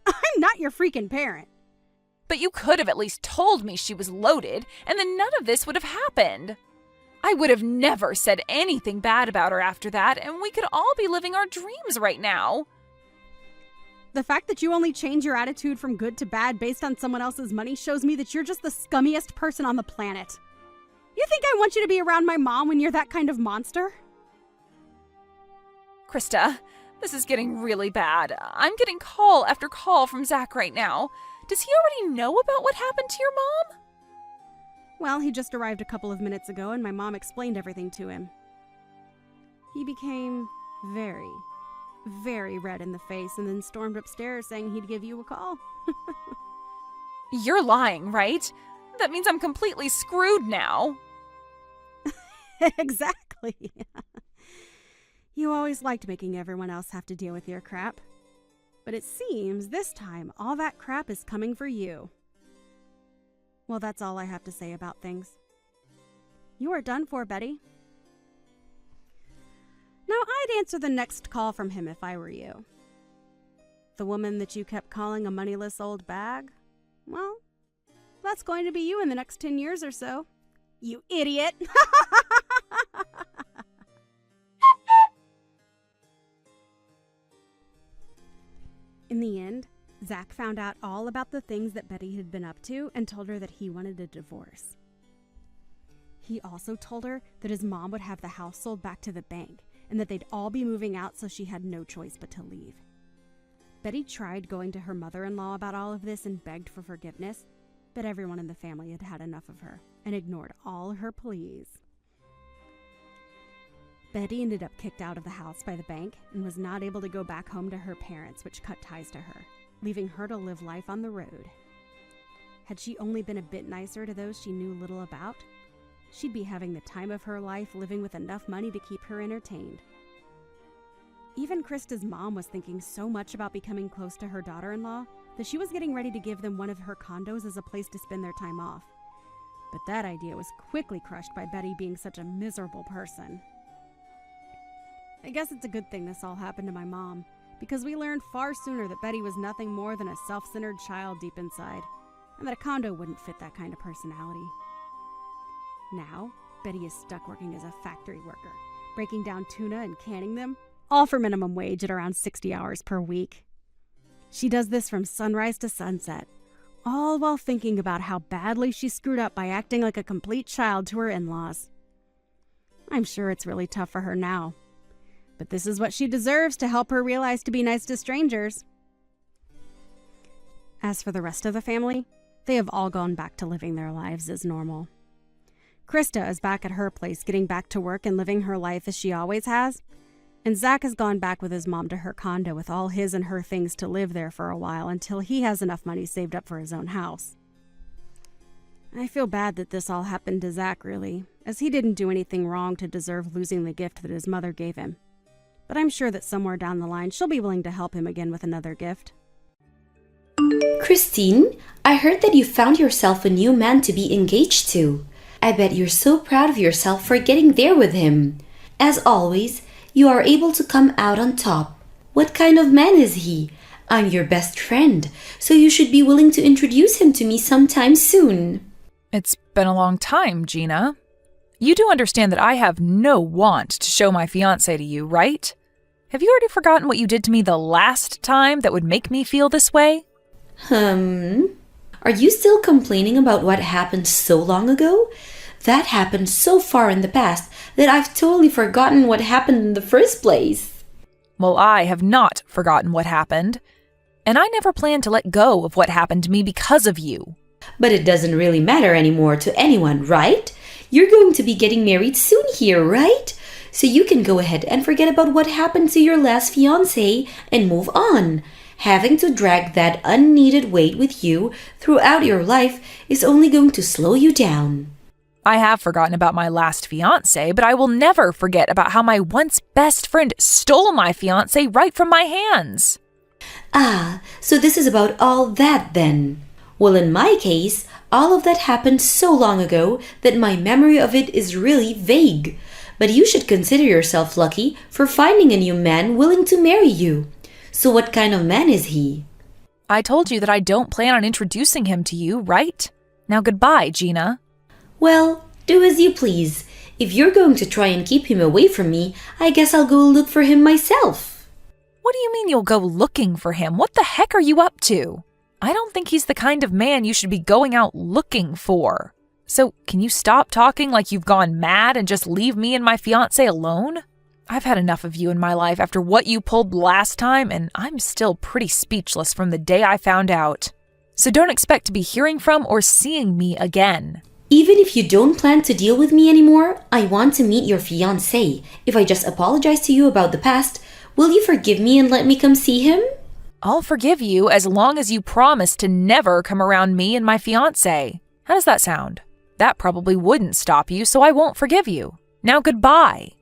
I'm not your freaking parent. But you could have at least told me she was loaded, and then none of this would have happened. I would have never said anything bad about her after that, and we could all be living our dreams right now. The fact that you only change your attitude from good to bad based on someone else's money shows me that you're just the scummiest person on the planet. You think I want you to be around my mom when you're that kind of monster? Krista, this is getting really bad. I'm getting call after call from Zach right now. Does he already know about what happened to your mom? Well, he just arrived a couple of minutes ago and my mom explained everything to him. He became very, very red in the face and then stormed upstairs saying he'd give you a call. You're lying, right? That means I'm completely screwed now. Exactly. You always liked making everyone else have to deal with your crap. But it seems this time all that crap is coming for you. Well, that's all I have to say about things. You are done for, Betty. Now, I'd answer the next call from him if I were you. The woman that you kept calling a moneyless old bag? Well, that's going to be you in the next 10 years or so. You idiot! In the end, Zach found out all about the things that Betty had been up to and told her that he wanted a divorce. He also told her that his mom would have the house sold back to the bank and that they'd all be moving out, so she had no choice but to leave. Betty tried going to her mother-in-law about all of this and begged for forgiveness, but everyone in the family had had enough of her and ignored all her pleas. Betty ended up kicked out of the house by the bank and was not able to go back home to her parents, which cut ties to her, leaving her to live life on the road. Had she only been a bit nicer to those she knew little about, she'd be having the time of her life living with enough money to keep her entertained. Even Krista's mom was thinking so much about becoming close to her daughter-in-law that she was getting ready to give them one of her condos as a place to spend their time off. But that idea was quickly crushed by Betty being such a miserable person. I guess it's a good thing this all happened to my mom, because we learned far sooner that Betty was nothing more than a self-centered child deep inside, and that a condo wouldn't fit that kind of personality. Now, Betty is stuck working as a factory worker, breaking down tuna and canning them, all for minimum wage at around 60 hours per week. She does this from sunrise to sunset, all while thinking about how badly she screwed up by acting like a complete child to her in-laws. I'm sure it's really tough for her now, but this is what she deserves to help her realize to be nice to strangers. As for the rest of the family, they have all gone back to living their lives as normal. Krista is back at her place getting back to work and living her life as she always has, and Zach has gone back with his mom to her condo with all his and her things to live there for a while until he has enough money saved up for his own house. I feel bad that this all happened to Zach, really, as he didn't do anything wrong to deserve losing the gift that his mother gave him. But I'm sure that somewhere down the line she'll be willing to help him again with another gift. Christine, I heard that you found yourself a new man to be engaged to. I bet you're so proud of yourself for getting there with him. As always, you are able to come out on top. What kind of man is he? I'm your best friend, so you should be willing to introduce him to me sometime soon. It's been a long time, Gina. You do understand that I have no want to show my fiancé to you, right? Have you already forgotten what you did to me the last time that would make me feel this way? Are you still complaining about what happened so long ago? That happened so far in the past that I've totally forgotten what happened in the first place. Well, I have not forgotten what happened, and I never planned to let go of what happened to me because of you. But it doesn't really matter anymore to anyone, right? You're going to be getting married soon here, right? So you can go ahead and forget about what happened to your last fiancé and move on. Having to drag that unneeded weight with you throughout your life is only going to slow you down. I have forgotten about my last fiancé, but I will never forget about how my once best friend stole my fiancé right from my hands. Ah, so this is about all that then. Well, in my case, all of that happened so long ago that my memory of it is really vague. But you should consider yourself lucky for finding a new man willing to marry you. So what kind of man is he? I told you that I don't plan on introducing him to you, right? Now goodbye, Gina. Well, do as you please. If you're going to try and keep him away from me, I guess I'll go look for him myself. What do you mean you'll go looking for him? What the heck are you up to? I don't think he's the kind of man you should be going out looking for. So can you stop talking like you've gone mad and just leave me and my fiancé alone? I've had enough of you in my life after what you pulled last time, and I'm still pretty speechless from the day I found out. So don't expect to be hearing from or seeing me again. Even if you don't plan to deal with me anymore, I want to meet your fiancé. If I just apologize to you about the past, will you forgive me and let me come see him? I'll forgive you as long as you promise to never come around me and my fiancé. How does that sound? That probably wouldn't stop you, so I won't forgive you. Now goodbye.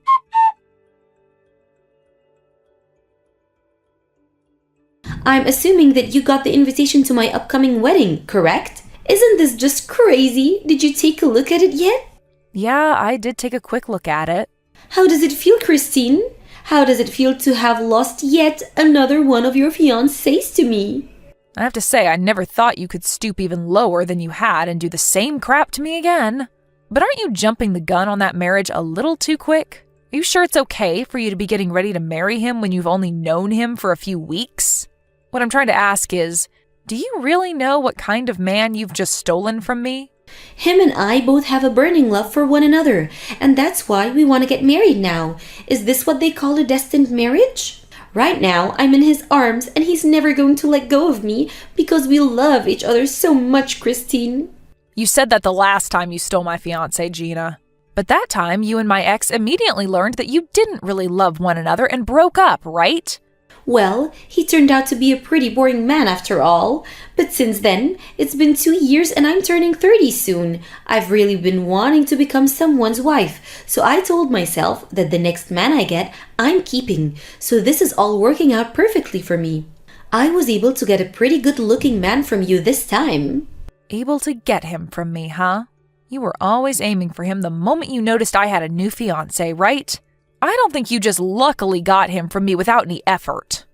I'm assuming that you got the invitation to my upcoming wedding, correct? Isn't this just crazy? Did you take a look at it yet? Yeah, I did take a quick look at it. How does it feel, Christine? How does it feel to have lost yet another one of your fiancés to me? I have to say, I never thought you could stoop even lower than you had and do the same crap to me again. But aren't you jumping the gun on that marriage a little too quick? Are you sure it's okay for you to be getting ready to marry him when you've only known him for a few weeks? What I'm trying to ask is, do you really know what kind of man you've just stolen from me? Him and I both have a burning love for one another, and that's why we want to get married now. Is this what they call a destined marriage? Right now, I'm in his arms, and he's never going to let go of me because we love each other so much, Christine. You said that the last time you stole my fiancé, Gina. But that time, you and my ex immediately learned that you didn't really love one another and broke up, right? Well, he turned out to be a pretty boring man after all. But since then, it's been 2 years and I'm turning 30 soon. I've really been wanting to become someone's wife. So I told myself that the next man I get, I'm keeping. So this is all working out perfectly for me. I was able to get a pretty good-looking man from you this time. Able to get him from me, huh? You were always aiming for him the moment you noticed I had a new fiancé, right? I don't think you just luckily got him from me without any effort.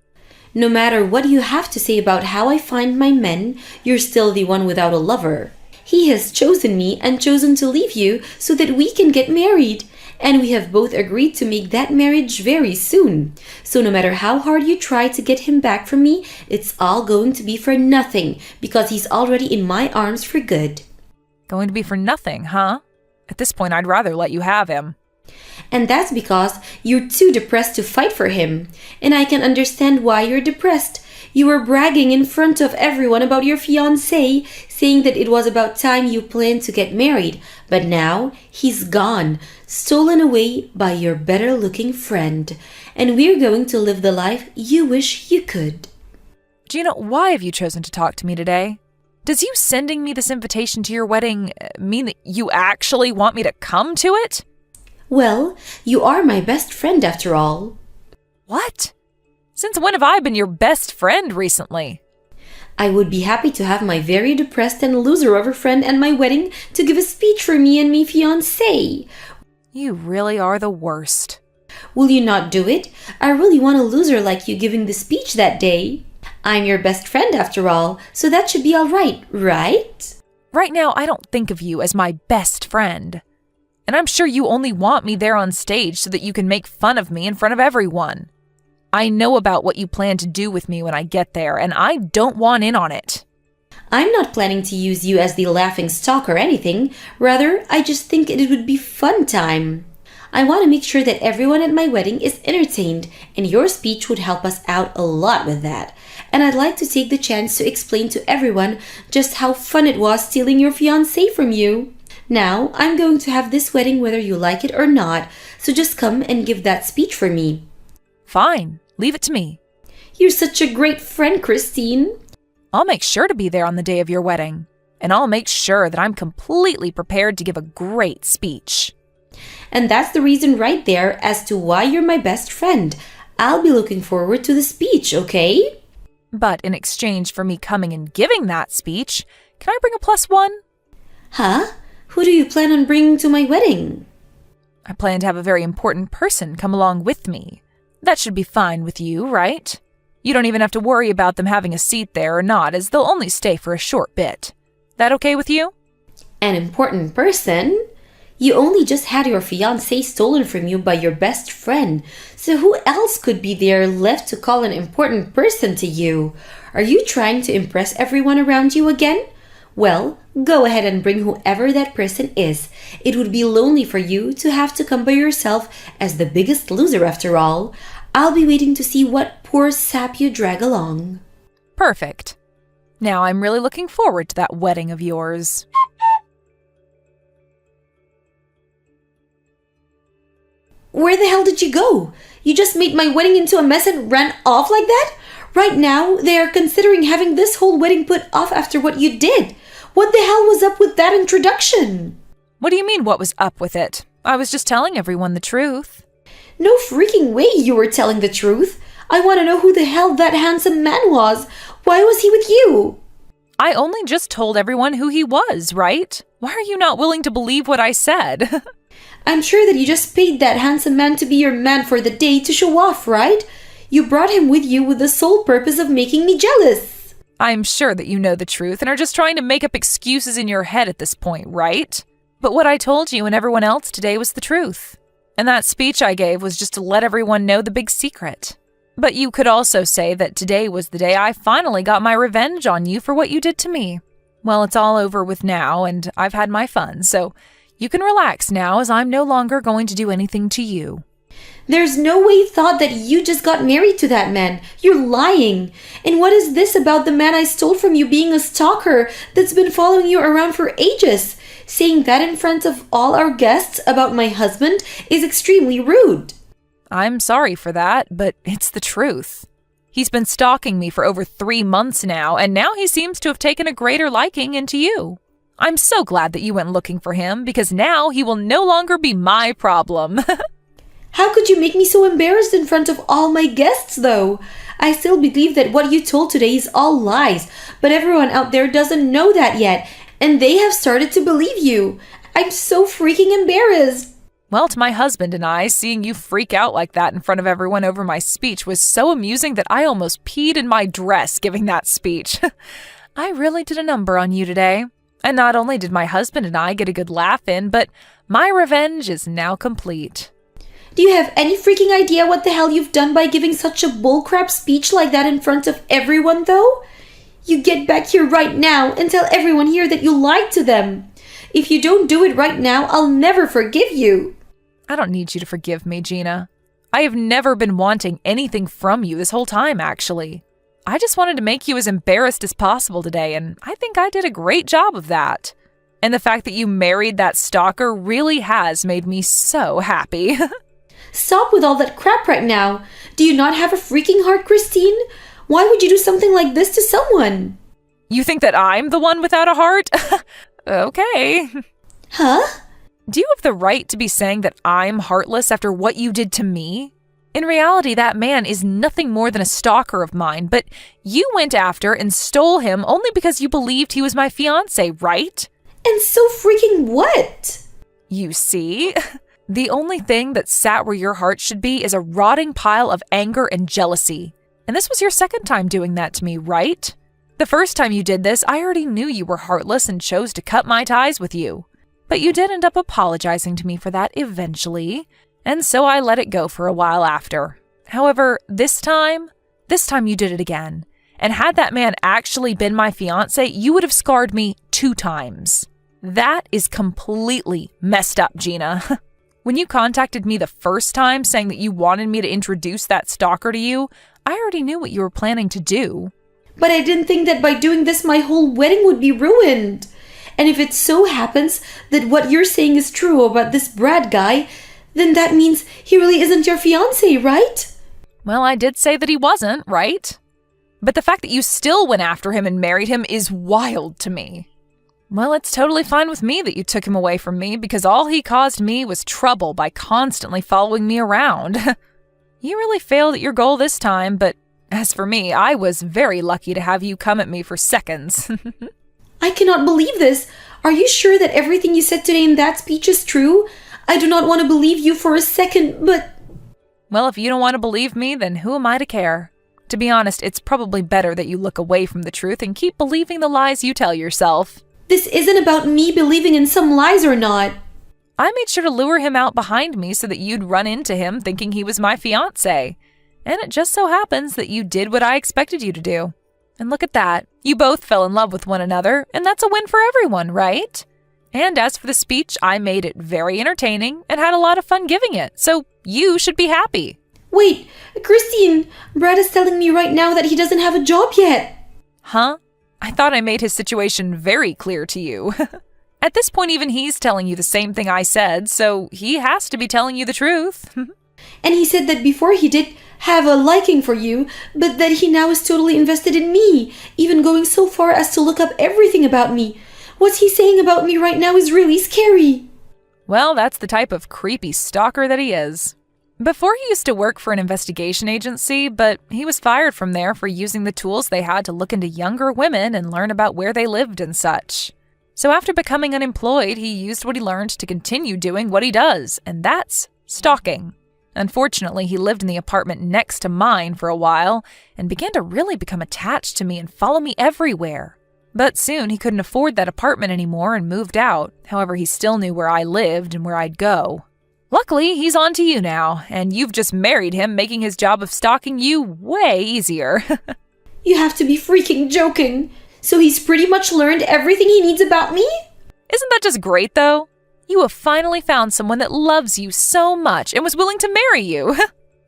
No matter what you have to say about how I find my men, you're still the one without a lover. He has chosen me and chosen to leave you so that we can get married. And we have both agreed to make that marriage very soon. So no matter how hard you try to get him back from me, it's all going to be for nothing because he's already in my arms for good. Going to be for nothing, huh? At this point, I'd rather let you have him. And that's because you're too depressed to fight for him. And I can understand why you're depressed. You were bragging in front of everyone about your fiancé, saying that it was about time you planned to get married. But now he's gone, stolen away by your better-looking friend. And we're going to live the life you wish you could. Gina, why have you chosen to talk to me today? Does you sending me this invitation to your wedding mean that you actually want me to come to it? Well, you are my best friend after all. What? Since when have I been your best friend recently? I would be happy to have my very depressed and loser of a friend at my wedding to give a speech for me and me fiancé. You really are the worst. Will you not do it? I really want a loser like you giving the speech that day. I'm your best friend after all, so that should be all right, right? Right now, I don't think of you as my best friend. And I'm sure you only want me there on stage so that you can make fun of me in front of everyone. I know about what you plan to do with me when I get there, and I don't want in on it. I'm not planning to use you as the laughing stock or anything. Rather, I just think it would be fun time. I want to make sure that everyone at my wedding is entertained, and your speech would help us out a lot with that. And I'd like to take the chance to explain to everyone just how fun it was stealing your fiancé from you. Now, I'm going to have this wedding whether you like it or not, so just come and give that speech for me. Fine, leave it to me. You're such a great friend, Christine. I'll make sure to be there on the day of your wedding, and I'll make sure that I'm completely prepared to give a great speech. And that's the reason right there as to why you're my best friend. I'll be looking forward to the speech, okay? But in exchange for me coming and giving that speech, can I bring a +1? Huh? Who do you plan on bringing to my wedding? I plan to have a very important person come along with me. That should be fine with you, right? You don't even have to worry about them having a seat there or not, as they'll only stay for a short bit. That okay with you? An important person? You only just had your fiancé stolen from you by your best friend, so who else could be there left to call an important person to you? Are you trying to impress everyone around you again? Well, go ahead and bring whoever that person is. It would be lonely for you to have to come by yourself as the biggest loser after all. I'll be waiting to see what poor sap you drag along. Perfect. Now I'm really looking forward to that wedding of yours. Where the hell did you go? You just made my wedding into a mess and ran off like that? Right now, they are considering having this whole wedding put off after what you did. What the hell was up with that introduction? What do you mean, what was up with it? I was just telling everyone the truth. No freaking way you were telling the truth. I want to know who the hell that handsome man was. Why was he with you? I only just told everyone who he was, right? Why are you not willing to believe what I said? I'm sure that you just paid that handsome man to be your man for the day to show off, right? You brought him with you with the sole purpose of making me jealous. I'm sure that you know the truth and are just trying to make up excuses in your head at this point, right? But what I told you and everyone else today was the truth. And that speech I gave was just to let everyone know the big secret. But you could also say that today was the day I finally got my revenge on you for what you did to me. Well, it's all over with now, and I've had my fun, so you can relax now as I'm no longer going to do anything to you. There's no way thought that you just got married to that man. You're lying. And what is this about the man I stole from you being a stalker that's been following you around for ages? Saying that in front of all our guests about my husband is extremely rude. I'm sorry for that, but it's the truth. He's been stalking me for over 3 months now, and now he seems to have taken a greater liking into you. I'm so glad that you went looking for him, because now he will no longer be my problem. How could you make me so embarrassed in front of all my guests, though? I still believe that what you told today is all lies, but everyone out there doesn't know that yet, and they have started to believe you. I'm so freaking embarrassed. Well, to my husband and I, seeing you freak out like that in front of everyone over my speech was so amusing that I almost peed in my dress giving that speech. I really did a number on you today. And not only did my husband and I get a good laugh in, but my revenge is now complete. Do you have any freaking idea what the hell you've done by giving such a bullcrap speech like that in front of everyone, though? You get back here right now and tell everyone here that you lied to them. If you don't do it right now, I'll never forgive you. I don't need you to forgive me, Gina. I have never been wanting anything from you this whole time, actually. I just wanted to make you as embarrassed as possible today, and I think I did a great job of that. And the fact that you married that stalker really has made me so happy. Stop with all that crap right now. Do you not have a freaking heart, Christine? Why would you do something like this to someone? You think that I'm the one without a heart? Okay. Huh? Do you have the right to be saying that I'm heartless after what you did to me? In reality, that man is nothing more than a stalker of mine, but you went after and stole him only because you believed he was my fiancé, right? And so freaking what? You see? The only thing that sat where your heart should be is a rotting pile of anger and jealousy. And this was your second time doing that to me, right? The first time you did this, I already knew you were heartless and chose to cut my ties with you. But you did end up apologizing to me for that eventually, and so I let it go for a while after. However, this time you did it again. And had that man actually been my fiancé, you would have scarred me 2 times. That is completely messed up, Gina. When you contacted me the first time saying that you wanted me to introduce that stalker to you, I already knew what you were planning to do. But I didn't think that by doing this my whole wedding would be ruined. And if it so happens that what you're saying is true about this Brad guy, then that means he really isn't your fiancé, right? Well, I did say that he wasn't, right? But the fact that you still went after him and married him is wild to me. Well, it's totally fine with me that you took him away from me because all he caused me was trouble by constantly following me around. You really failed at your goal this time, but as for me, I was very lucky to have you come at me for seconds. I cannot believe this. Are you sure that everything you said today in that speech is true? I do not want to believe you for a second, but... Well, if you don't want to believe me, then who am I to care? To be honest, it's probably better that you look away from the truth and keep believing the lies you tell yourself. This isn't about me believing in some lies or not. I made sure to lure him out behind me so that you'd run into him thinking he was my fiancé. And it just so happens that you did what I expected you to do. And look at that. You both fell in love with one another, and that's a win for everyone, right? And as for the speech, I made it very entertaining and had a lot of fun giving it, so you should be happy. Wait, Christine, Brad is telling me right now that he doesn't have a job yet. Huh? I thought I made his situation very clear to you. At this point, even he's telling you the same thing I said, so he has to be telling you the truth. And he said that before he did have a liking for you, but that he now is totally invested in me, even going so far as to look up everything about me. What he's saying about me right now is really scary. Well, that's the type of creepy stalker that he is. Before he used to work for an investigation agency, but he was fired from there for using the tools they had to look into younger women and learn about where they lived and such. So after becoming unemployed, he used what he learned to continue doing what he does, and that's stalking. Unfortunately, he lived in the apartment next to mine for a while and began to really become attached to me and follow me everywhere. But soon he couldn't afford that apartment anymore and moved out. However, he still knew where I lived and where I'd go. Luckily, he's on to you now, and you've just married him, making his job of stalking you way easier. You have to be freaking joking. So he's pretty much learned everything he needs about me? Isn't that just great, though? You have finally found someone that loves you so much and was willing to marry you.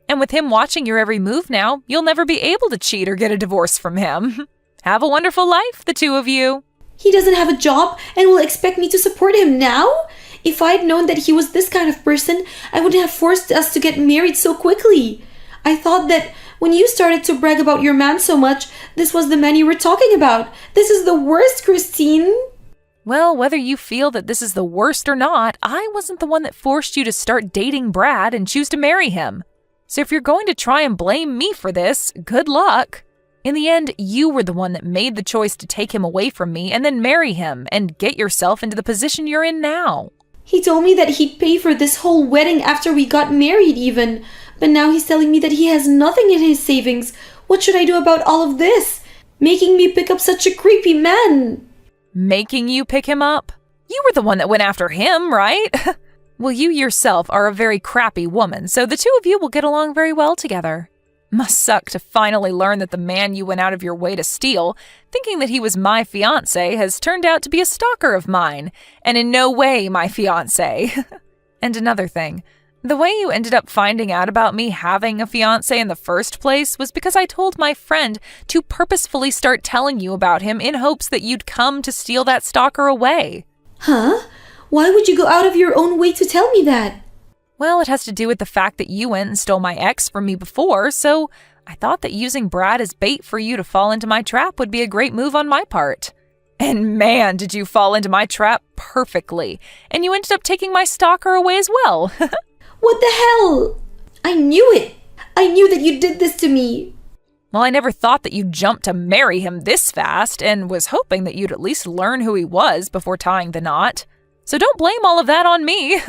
And with him watching your every move now, you'll never be able to cheat or get a divorce from him. Have a wonderful life, the two of you. He doesn't have a job and will expect me to support him now? If I'd known that he was this kind of person, I wouldn't have forced us to get married so quickly. I thought that when you started to brag about your man so much, this was the man you were talking about. This is the worst, Christine. Well, whether you feel that this is the worst or not, I wasn't the one that forced you to start dating Brad and choose to marry him. So if you're going to try and blame me for this, good luck. In the end, you were the one that made the choice to take him away from me and then marry him and get yourself into the position you're in now. He told me that he'd pay for this whole wedding after we got married even. But now he's telling me that he has nothing in his savings. What should I do about all of this? Making me pick up such a creepy man. Making you pick him up? You were the one that went after him, right? Well, you yourself are a very crappy woman, so the two of you will get along very well together. Must suck to finally learn that the man you went out of your way to steal, thinking that he was my fiancé, has turned out to be a stalker of mine, and in no way my fiancé. And another thing, the way you ended up finding out about me having a fiancé in the first place was because I told my friend to purposefully start telling you about him in hopes that you'd come to steal that stalker away. Huh? Why would you go out of your own way to tell me that? Well, it has to do with the fact that you went and stole my ex from me before, so I thought that using Brad as bait for you to fall into my trap would be a great move on my part. And man, did you fall into my trap perfectly, and you ended up taking my stalker away as well. What the hell? I knew it. I knew that you did this to me. Well, I never thought that you'd jump to marry him this fast, and was hoping that you'd at least learn who he was before tying the knot. So don't blame all of that on me.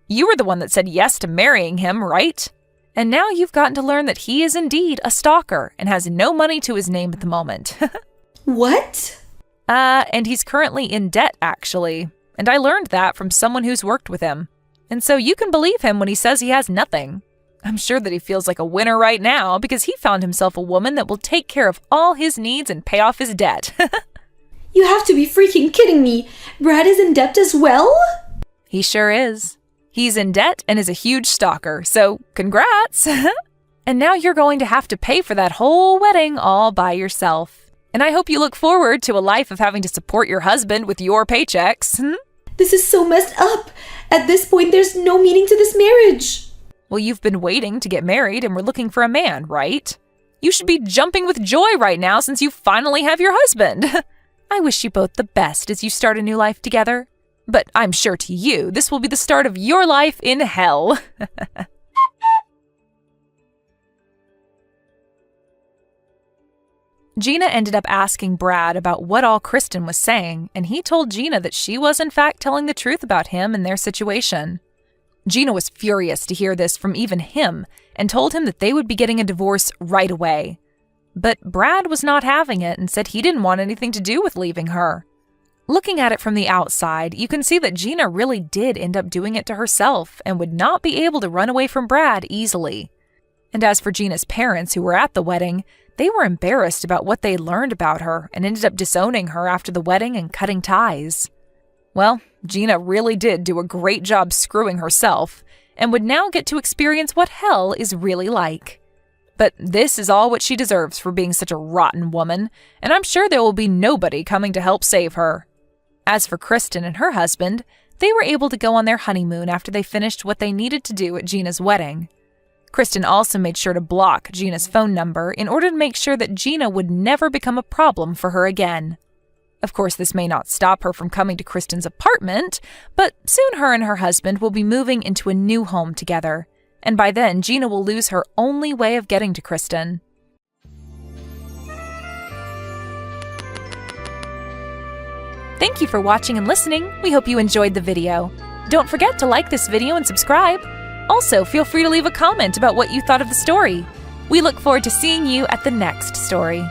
You were the one that said yes to marrying him, right? And now you've gotten to learn that he is indeed a stalker and has no money to his name at the moment. What? And he's currently in debt, actually. And I learned that from someone who's worked with him. And so you can believe him when he says he has nothing. I'm sure that he feels like a winner right now because he found himself a woman that will take care of all his needs and pay off his debt. You have to be freaking kidding me. Brad is in debt as well? He sure is. He's in debt and is a huge stalker, so congrats! And now you're going to have to pay for that whole wedding all by yourself. And I hope you look forward to a life of having to support your husband with your paychecks. This is so messed up. At this point, there's no meaning to this marriage. Well, you've been waiting to get married and we're looking for a man, right? You should be jumping with joy right now since you finally have your husband. I wish you both the best as you start a new life together. But I'm sure to you, this will be the start of your life in hell. Gina ended up asking Brad about what all Kristen was saying, and he told Gina that she was in fact telling the truth about him and their situation. Gina was furious to hear this from even him and told him that they would be getting a divorce right away. But Brad was not having it and said he didn't want anything to do with leaving her. Looking at it from the outside, you can see that Gina really did end up doing it to herself and would not be able to run away from Brad easily. And as for Gina's parents who were at the wedding, they were embarrassed about what they learned about her and ended up disowning her after the wedding and cutting ties. Well, Gina really did do a great job screwing herself and would now get to experience what hell is really like. But this is all what she deserves for being such a rotten woman, and I'm sure there will be nobody coming to help save her. As for Kristen and her husband, they were able to go on their honeymoon after they finished what they needed to do at Gina's wedding. Kristen also made sure to block Gina's phone number in order to make sure that Gina would never become a problem for her again. Of course, this may not stop her from coming to Kristen's apartment, but soon her and her husband will be moving into a new home together, and by then Gina will lose her only way of getting to Kristen. Thank you for watching and listening. We hope you enjoyed the video. Don't forget to like this video and subscribe. Also, feel free to leave a comment about what you thought of the story. We look forward to seeing you at the next story.